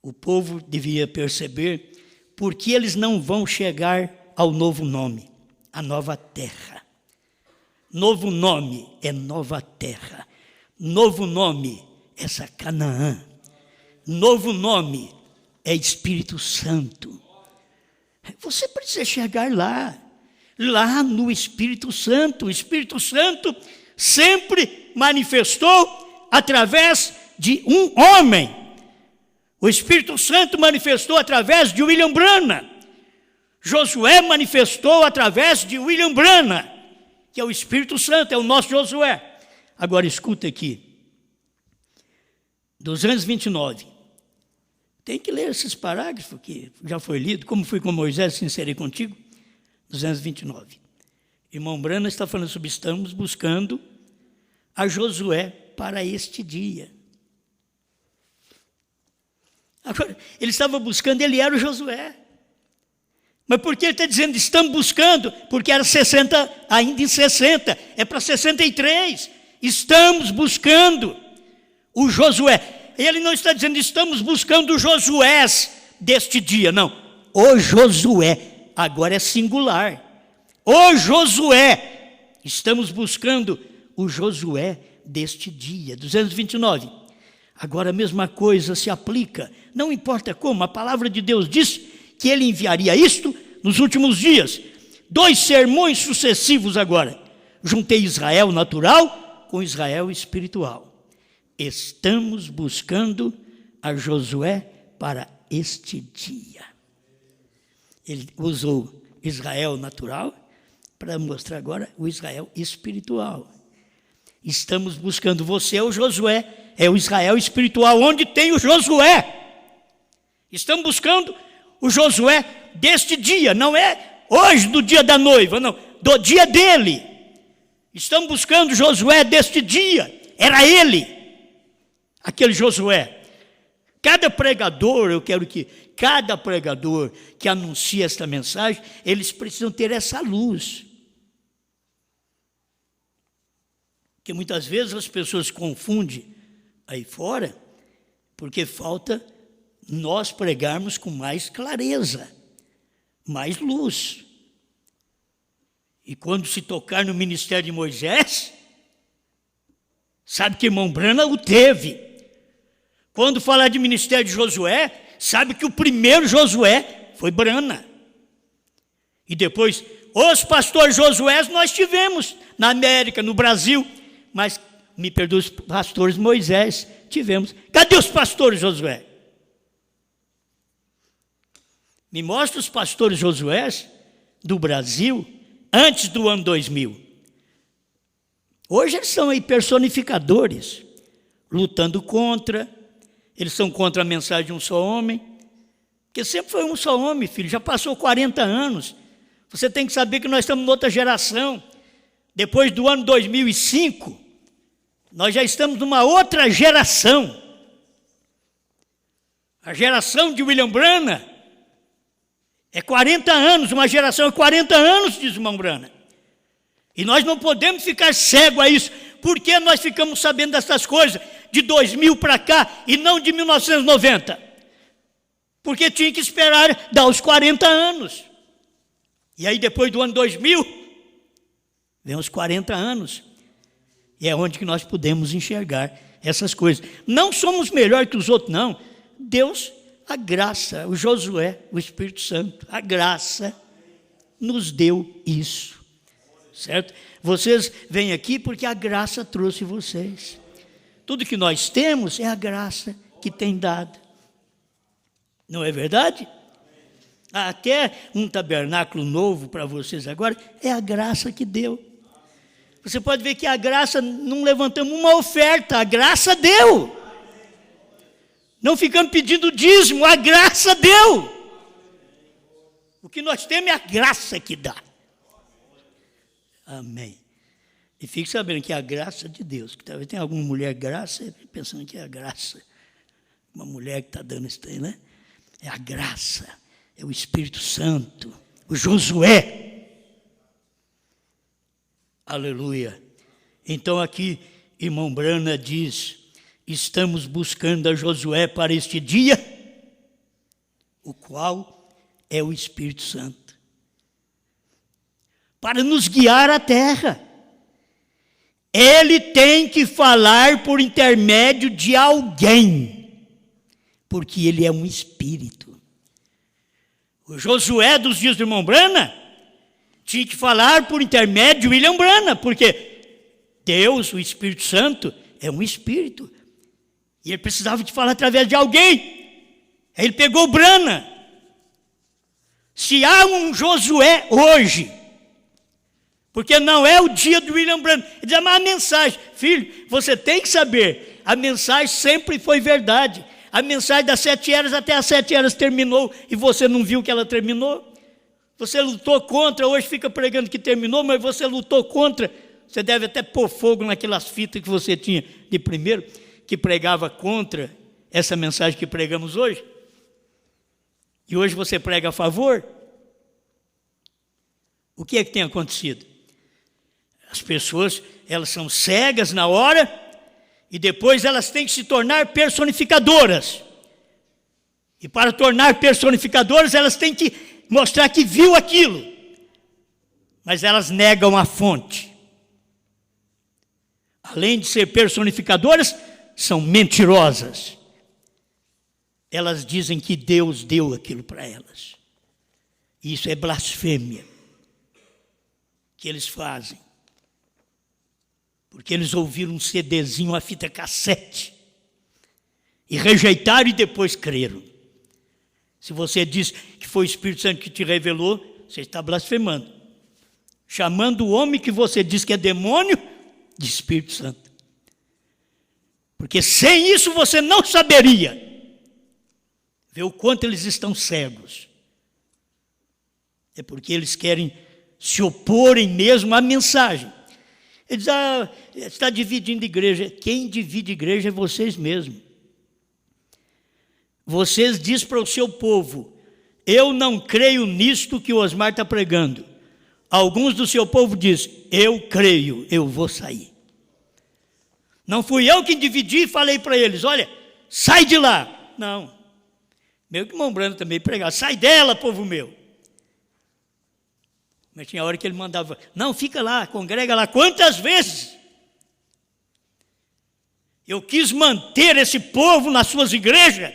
o povo devia perceber porque eles não vão chegar ao novo nome, a nova terra. Novo nome é nova terra. Novo nome é essa Canaã. Novo nome é Espírito Santo. Você precisa chegar lá no Espírito Santo. O Espírito Santo sempre manifestou através de um homem. O Espírito Santo manifestou através de William Branham. Josué manifestou através de William Branham, que é o Espírito Santo, é o nosso Josué. Agora escuta aqui. 229. Tem que ler esses parágrafos que já foi lido. Como fui com Moisés, sincerei contigo. 229. Irmão Branham está falando sobre estamos buscando a Josué para este dia. Agora, ele estava buscando, ele era o Josué. Mas por que ele está dizendo estamos buscando? Porque era 60, ainda em 60, é para 63. Estamos buscando o Josué. Ele não está dizendo estamos buscando o Josués deste dia, não. O Josué. Agora é singular. O Josué. Estamos buscando o Josué deste dia. 229. Agora a mesma coisa se aplica. Não importa como, a palavra de Deus diz que ele enviaria isto nos últimos dias. 2 sermões sucessivos agora. Juntei Israel natural com Israel espiritual. Estamos buscando a Josué para este dia. Ele usou Israel natural para mostrar agora o Israel espiritual. Estamos buscando, você é o Josué, é o Israel espiritual, onde tem o Josué. Estamos buscando o Josué deste dia, não é hoje do dia da noiva, não, do dia dele. Estamos buscando o Josué deste dia, era ele, aquele Josué. Cada pregador, eu quero que cada pregador que anuncia esta mensagem, eles precisam ter essa luz. Porque muitas vezes as pessoas confundem aí fora, porque falta nós pregarmos com mais clareza, mais luz. E quando se tocar no ministério de Moisés, sabe que irmão Branham o teve. Quando falar de ministério de Josué, sabe que o primeiro Josué foi Branham. E depois, os pastores Josués nós tivemos na América, no Brasil, mas me perdoe os pastores Moisés, tivemos. Cadê os pastores Josué? Me mostra os pastores Josué do Brasil antes do ano 2000. Hoje eles são aí personificadores, lutando contra, eles são contra a mensagem de um só homem, porque sempre foi um só homem, filho, já passou 40 anos. Você tem que saber que nós estamos em outra geração. Depois do ano 2005, nós já estamos numa outra geração. A geração de William Branham é 40 anos, uma geração é 40 anos, diz o irmão Branham. E nós não podemos ficar cegos a isso. Por que nós ficamos sabendo dessas coisas de 2000 para cá e não de 1990? Porque tinha que esperar dar os 40 anos. E aí depois do ano 2000, vem os 40 anos. E é onde que nós podemos enxergar essas coisas. Não somos melhores que os outros, não. Deus, a graça, o Josué, o Espírito Santo, a graça nos deu isso. Certo? Vocês vêm aqui porque a graça trouxe vocês. Tudo que nós temos é a graça que tem dado. Não é verdade? Até um tabernáculo novo para vocês agora é a graça que deu. Você pode ver que a graça, não levantamos uma oferta, a graça deu. Não ficamos pedindo dízimo, a graça deu. O que nós temos é a graça que dá. Amém. E fique sabendo que é a graça de Deus, que talvez tenha alguma mulher graça, pensando que é a graça. Uma mulher que está dando isso aí, né? É a graça, é o Espírito Santo, o Josué. Aleluia. Então aqui, irmão Branham diz, estamos buscando a Josué para este dia, o qual é o Espírito Santo. Para nos guiar à terra. Ele tem que falar por intermédio de alguém, porque ele é um espírito. O Josué dos dias do irmão Branham tinha que falar por intermédio de William Branham, porque Deus, o Espírito Santo, é um espírito. E ele precisava de falar através de alguém. Aí ele pegou o Branham. Se há um Josué hoje, porque não é o dia do William Branham. Ele diz, mas a mensagem, filho, você tem que saber, a mensagem sempre foi verdade. A mensagem das 7 eras até as 7 eras terminou e você não viu que ela terminou. Você lutou contra, hoje fica pregando que terminou, mas você lutou contra. Você deve até pôr fogo naquelas fitas que você tinha de primeiro, que pregava contra essa mensagem que pregamos hoje. E hoje você prega a favor. O que é que tem acontecido? As pessoas, elas são cegas na hora e depois elas têm que se tornar personificadoras. E para tornar personificadoras, elas têm que mostrar que viu aquilo. Mas elas negam a fonte. Além de ser personificadoras, são mentirosas. Elas dizem que Deus deu aquilo para elas. Isso é blasfêmia que eles fazem. Porque eles ouviram um CDzinho, uma fita cassete, e rejeitaram e depois creram. Se você diz que foi o Espírito Santo que te revelou, você está blasfemando. Chamando o homem que você diz que é demônio, de Espírito Santo. Porque sem isso você não saberia. Vê o quanto eles estão cegos. É porque eles querem se oporem mesmo à mensagem. Eles está dividindo igreja. Quem divide igreja é vocês mesmos. Vocês dizem para o seu povo, eu não creio nisto que o Osmar está pregando. Alguns do seu povo dizem, eu creio, eu vou sair. Não fui eu que dividi e falei para eles, olha, sai de lá. Não. Meu irmão Branham também pregava, sai dela, povo meu. Mas tinha hora que ele mandava, não, fica lá, congrega lá. Quantas vezes eu quis manter esse povo nas suas igrejas?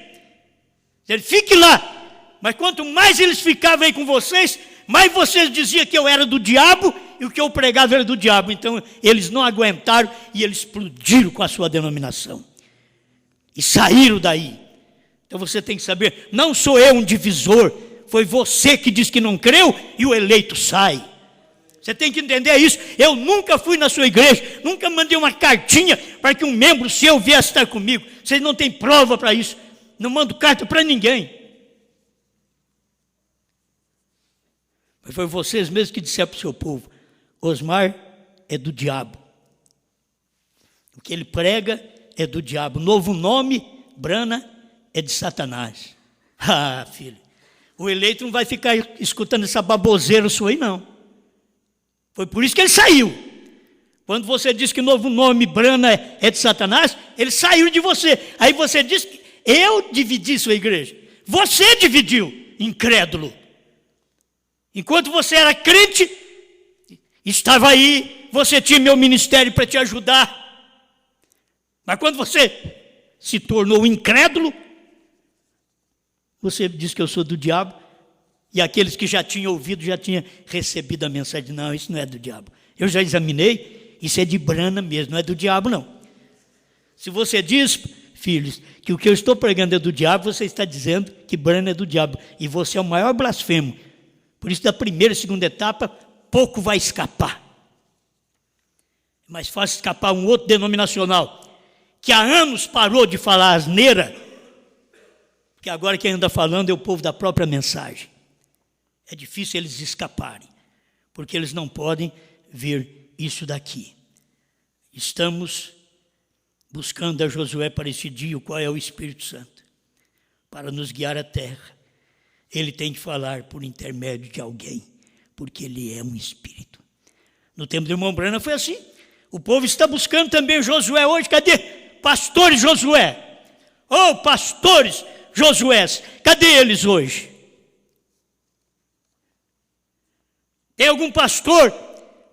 Ele, fique lá. Mas quanto mais eles ficavam aí com vocês, mais vocês diziam que eu era do diabo e o que eu pregava era do diabo. Então eles não aguentaram e eles explodiram com a sua denominação. E saíram daí. Então você tem que saber, não sou eu um divisor, foi você que disse que não creu e o eleito sai. Você tem que entender isso. Eu nunca fui na sua igreja, nunca mandei uma cartinha para que um membro seu viesse estar comigo. Vocês não têm prova para isso. Não mando carta para ninguém. Mas foi vocês mesmos que disseram para o seu povo, Osmar é do diabo. O que ele prega é do diabo. Novo nome, Brana, é de Satanás. Ah, filho, o eleito não vai ficar escutando essa baboseira sua aí, não. Foi por isso que ele saiu. Quando você diz que o novo nome, Brana, é de Satanás, ele saiu de você. Aí você diz que eu dividi sua igreja. Você dividiu, incrédulo. Enquanto você era crente, estava aí, você tinha meu ministério para te ajudar. Mas quando você se tornou incrédulo, você diz que eu sou do diabo, e aqueles que já tinham ouvido, já tinham recebido a mensagem. Não, isso não é do diabo. Eu já examinei, isso é de Brana mesmo, não é do diabo não. Se você diz, filhos, que o que eu estou pregando é do diabo, você está dizendo que Brana é do diabo. E você é o maior blasfemo. Por isso, da primeira e segunda etapa, pouco vai escapar. É mais fácil escapar um outro denominacional, que há anos parou de falar asneira, porque agora quem anda falando é o povo da própria mensagem. É difícil eles escaparem, porque eles não podem ver isso daqui. Estamos buscando a Josué para esse dia, o qual é o Espírito Santo, para nos guiar à terra. Ele tem que falar por intermédio de alguém, porque ele é um Espírito. No tempo do irmão Brana foi assim. O povo está buscando também Josué hoje. Cadê? Pastores Josué. Oh, pastores Josué. Cadê eles hoje? Tem algum pastor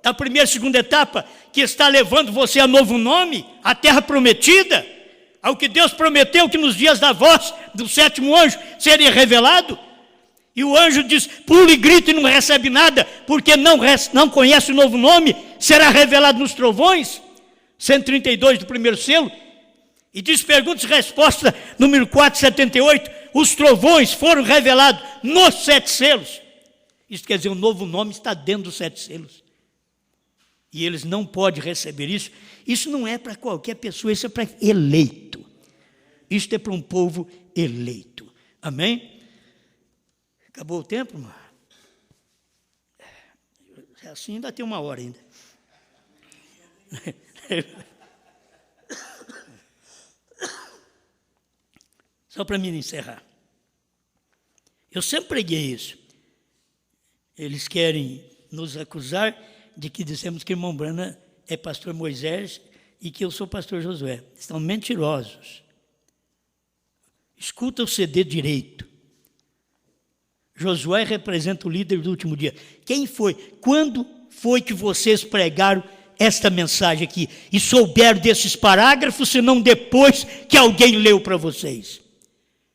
da primeira e segunda etapa que está levando você a novo nome, a terra prometida, ao que Deus prometeu que nos dias da voz do sétimo anjo seria revelado? E o anjo diz, pula e grita e não recebe nada, porque não conhece o novo nome, será revelado nos trovões, 132 do primeiro selo, e diz perguntas e respostas, número 478, os trovões foram revelados nos 7 selos. Isso quer dizer, o novo nome está dentro dos 7 selos. E eles não podem receber isso. Isso não é para qualquer pessoa, isso é para eleito. Isto é para um povo eleito. Amém? Acabou o tempo, irmão? Assim ainda tem 1 hora ainda. Só para mim encerrar. Eu sempre preguei isso. Eles querem nos acusar de que dissemos que o irmão Brana é pastor Moisés e que eu sou pastor Josué. Estão mentirosos. Escuta o CD direito. Josué representa o líder do último dia. Quem foi? Quando foi que vocês pregaram esta mensagem aqui? E souberam desses parágrafos, senão depois que alguém leu para vocês?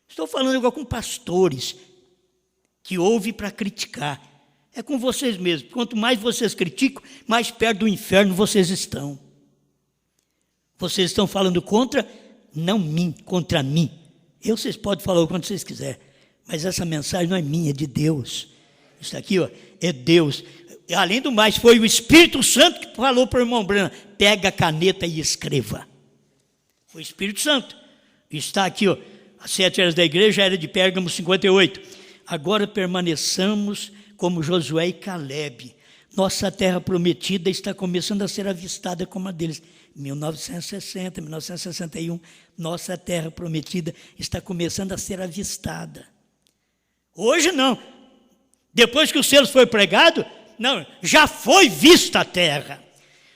Estou falando igual com pastores, que ouvem para criticar. É com vocês mesmos. Quanto mais vocês criticam, mais perto do inferno vocês estão. Vocês estão falando contra, não mim, contra mim. Vocês podem falar o quanto vocês quiserem. Mas essa mensagem não é minha, é de Deus. Isso aqui, ó, é Deus. Além do mais, foi o Espírito Santo que falou para o irmão Brana, pega a caneta e escreva. Foi o Espírito Santo. Está aqui, ó, as 7 eras da igreja, era de Pérgamo 58. Agora permaneçamos como Josué e Calebe. Nossa terra prometida está começando a ser avistada como a deles. 1960, 1961, nossa terra prometida está começando a ser avistada. Hoje não. Depois que o selo foi pregado, não, já foi vista a terra.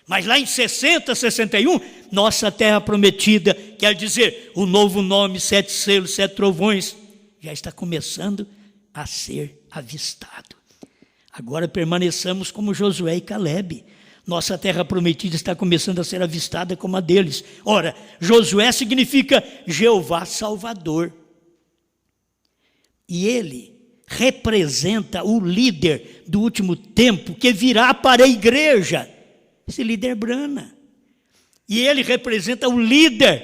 Mas lá em 60, 61, nossa terra prometida, quer dizer, o novo nome, 7 selos, 7 trovões, já está começando a ser avistado. Agora permaneçamos como Josué e Calebe. Nossa terra prometida está começando a ser avistada como a deles. Ora, Josué significa Jeová Salvador. E ele representa o líder do último tempo que virá para a igreja. Esse líder é Branham. E ele representa o líder.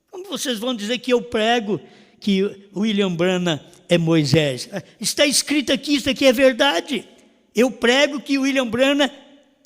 Como vocês vão dizer que eu prego que William Branham é Moisés? Está escrito aqui, isso aqui é verdade. Eu prego que William Branham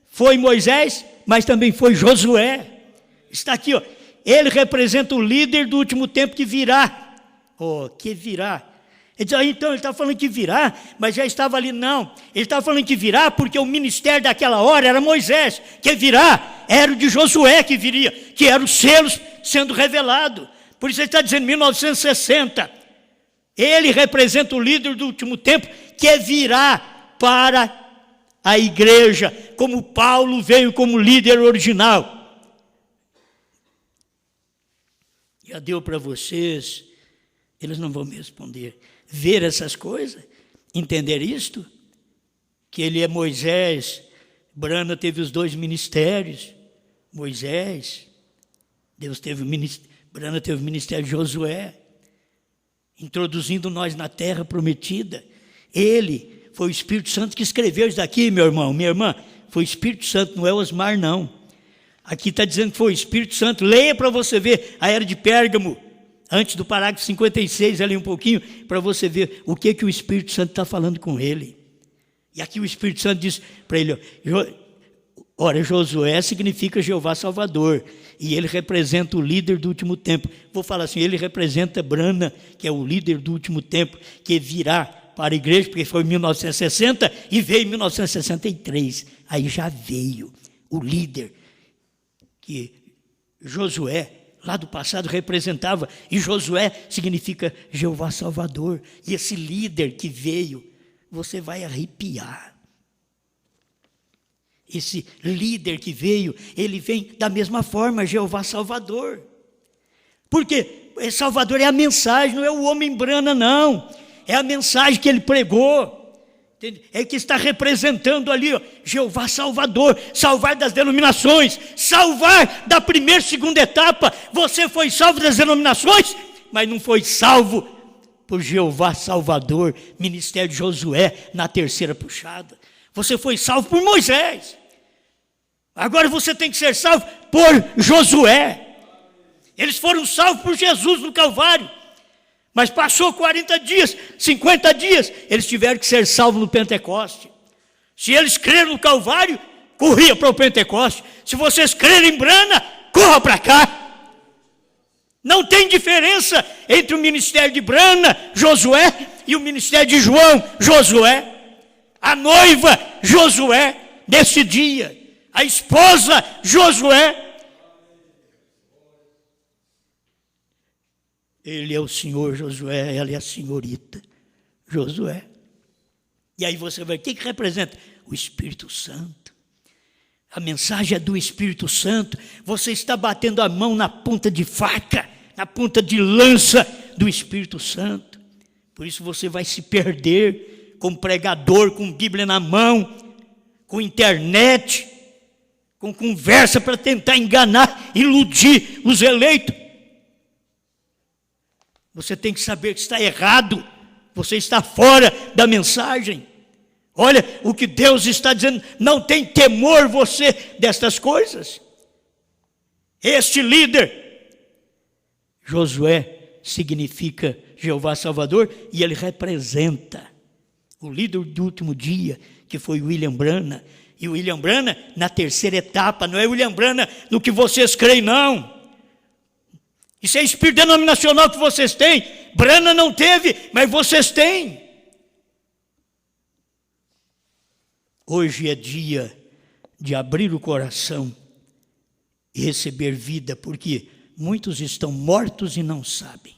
foi Moisés, mas também foi Josué. Está aqui, ó. Ele representa o líder do último tempo que virá. Oh, que virá. Ele diz, então ele está falando que virá, mas já estava ali. Não, ele estava falando que virá porque o ministério daquela hora era Moisés. Que virá era o de Josué que viria, que eram os selos sendo revelados. Por isso ele está dizendo 1960. Ele representa o líder do último tempo que virá para a igreja, como Paulo veio como líder original. Já deu para vocês, eles não vão me responder, ver essas coisas, entender isto, que ele é Moisés. Branham teve os dois ministérios, Moisés, Branham teve o ministério de Josué, introduzindo nós na terra prometida. Ele foi o Espírito Santo que escreveu isso daqui, meu irmão, minha irmã, foi o Espírito Santo, não é Osmar não. Aqui está dizendo que foi o Espírito Santo. Leia para você ver a era de Pérgamo, antes do parágrafo 56, ali um pouquinho, para você ver o que o Espírito Santo está falando com ele. E aqui o Espírito Santo diz para ele, ora, Josué significa Jeová Salvador, e ele representa o líder do último tempo. Vou falar assim, ele representa Branham, que é o líder do último tempo, que virá para a igreja, porque foi em 1960 e veio em 1963. Aí já veio o líder que Josué, lá do passado, representava. E Josué significa Jeová Salvador. E esse líder que veio, você vai arrepiar. Esse líder que veio, ele vem da mesma forma, Jeová Salvador. Porque Salvador é a mensagem, não é o homem Branham, não. É a mensagem que ele pregou. É que está representando ali, ó, Jeová Salvador, salvar das denominações, salvar da primeira e segunda etapa. Você foi salvo das denominações, mas não foi salvo por Jeová Salvador, ministério de Josué, na terceira puxada. Você foi salvo por Moisés. Agora você tem que ser salvo por Josué. Eles foram salvos por Jesus no Calvário. Mas passou 40 dias, 50 dias, eles tiveram que ser salvos no Pentecoste. Se eles creram no Calvário, corria para o Pentecoste. Se vocês crerem em Branham, corra para cá. Não tem diferença entre o ministério de Branham, Josué, e o ministério de João, Josué. A noiva, Josué, nesse dia. A esposa, Josué. Ele é o senhor Josué, ela é a senhorita Josué. E aí você vai, o que representa? O Espírito Santo. A mensagem é do Espírito Santo. Você está batendo a mão na ponta de faca, na ponta de lança do Espírito Santo. Por isso você vai se perder como pregador, com Bíblia na mão, com internet, com conversa para tentar enganar, iludir os eleitos. Você tem que saber que está errado. Você está fora da mensagem. Olha o que Deus está dizendo. Não tem temor você destas coisas. Este líder, Josué, significa Jeová Salvador. E ele representa o líder do último dia, que foi William Branham. E o William Branham na terceira etapa. Não é William Branham no que vocês creem, não. Isso é espírito denominacional que vocês têm. Branham não teve, mas vocês têm. Hoje é dia de abrir o coração e receber vida, porque muitos estão mortos e não sabem.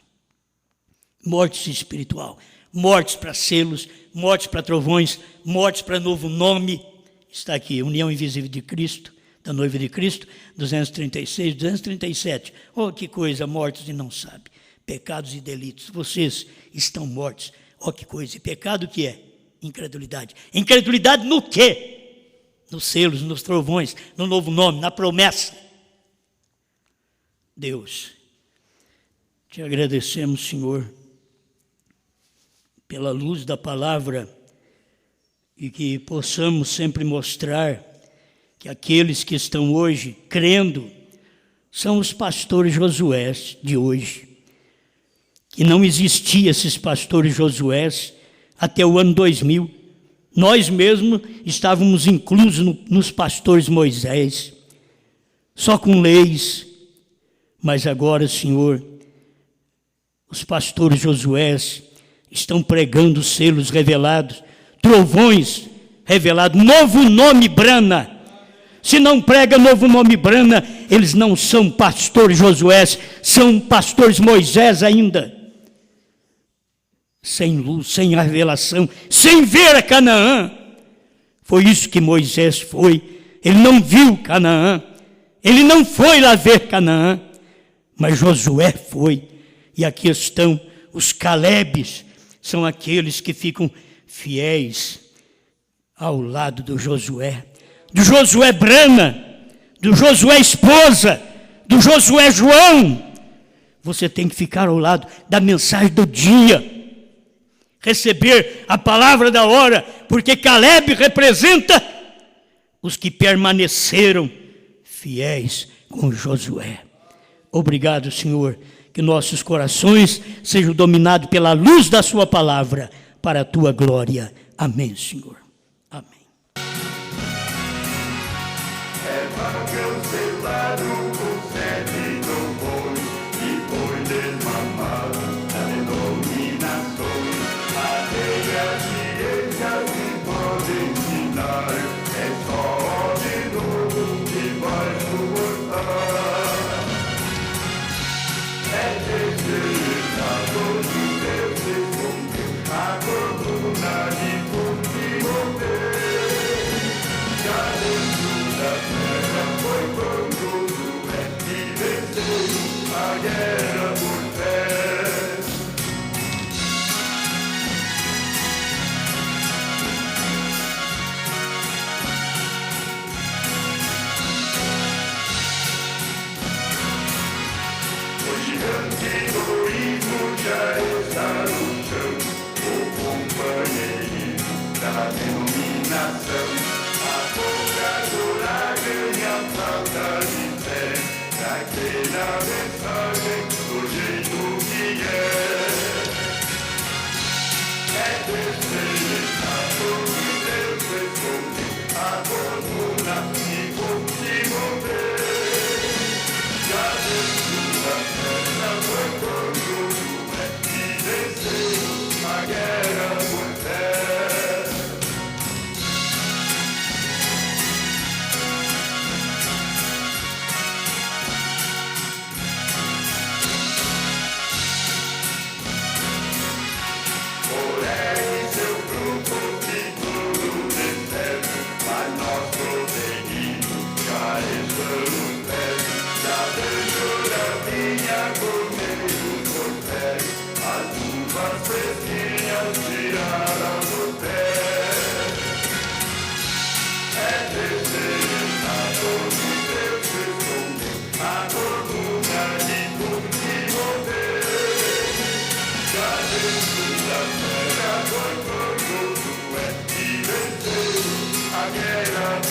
Mortes espiritual, mortes para selos, mortes para trovões, mortes para novo nome. Está aqui, União Invisível de Cristo, da noiva de Cristo, 236, 237. Oh, que coisa, mortos e não sabem. Pecados e delitos, vocês estão mortos. Oh, que coisa, e pecado o que é? Incredulidade. Incredulidade no quê? Nos selos, nos trovões, no novo nome, na promessa. Deus, te agradecemos, Senhor, pela luz da palavra e que possamos sempre mostrar que aqueles que estão hoje crendo são os pastores Josués de hoje. Que não existia esses pastores Josués até o ano 2000. Nós mesmos estávamos inclusos nos pastores Moisés, só com leis. Mas agora, Senhor, os pastores Josués estão pregando selos revelados, trovões revelados, novo nome Brana. Se não prega novo nome Brana, eles não são pastores Josués, são pastores Moisés ainda. Sem luz, sem revelação, sem ver a Canaã. Foi isso que Moisés foi. Ele não viu Canaã. Ele não foi lá ver Canaã. Mas Josué foi. E aqui estão os Calebes. São aqueles que ficam fiéis ao lado do Josué. Do Josué Brana. Do Josué esposa. Do Josué João. Você tem que ficar ao lado da mensagem do dia. Receber a palavra da hora, porque Caleb representa os que permaneceram fiéis com Josué. Obrigado, Senhor, que nossos corações sejam dominados pela luz da sua palavra, para a tua glória. Amém, Senhor. Amém. Yeah.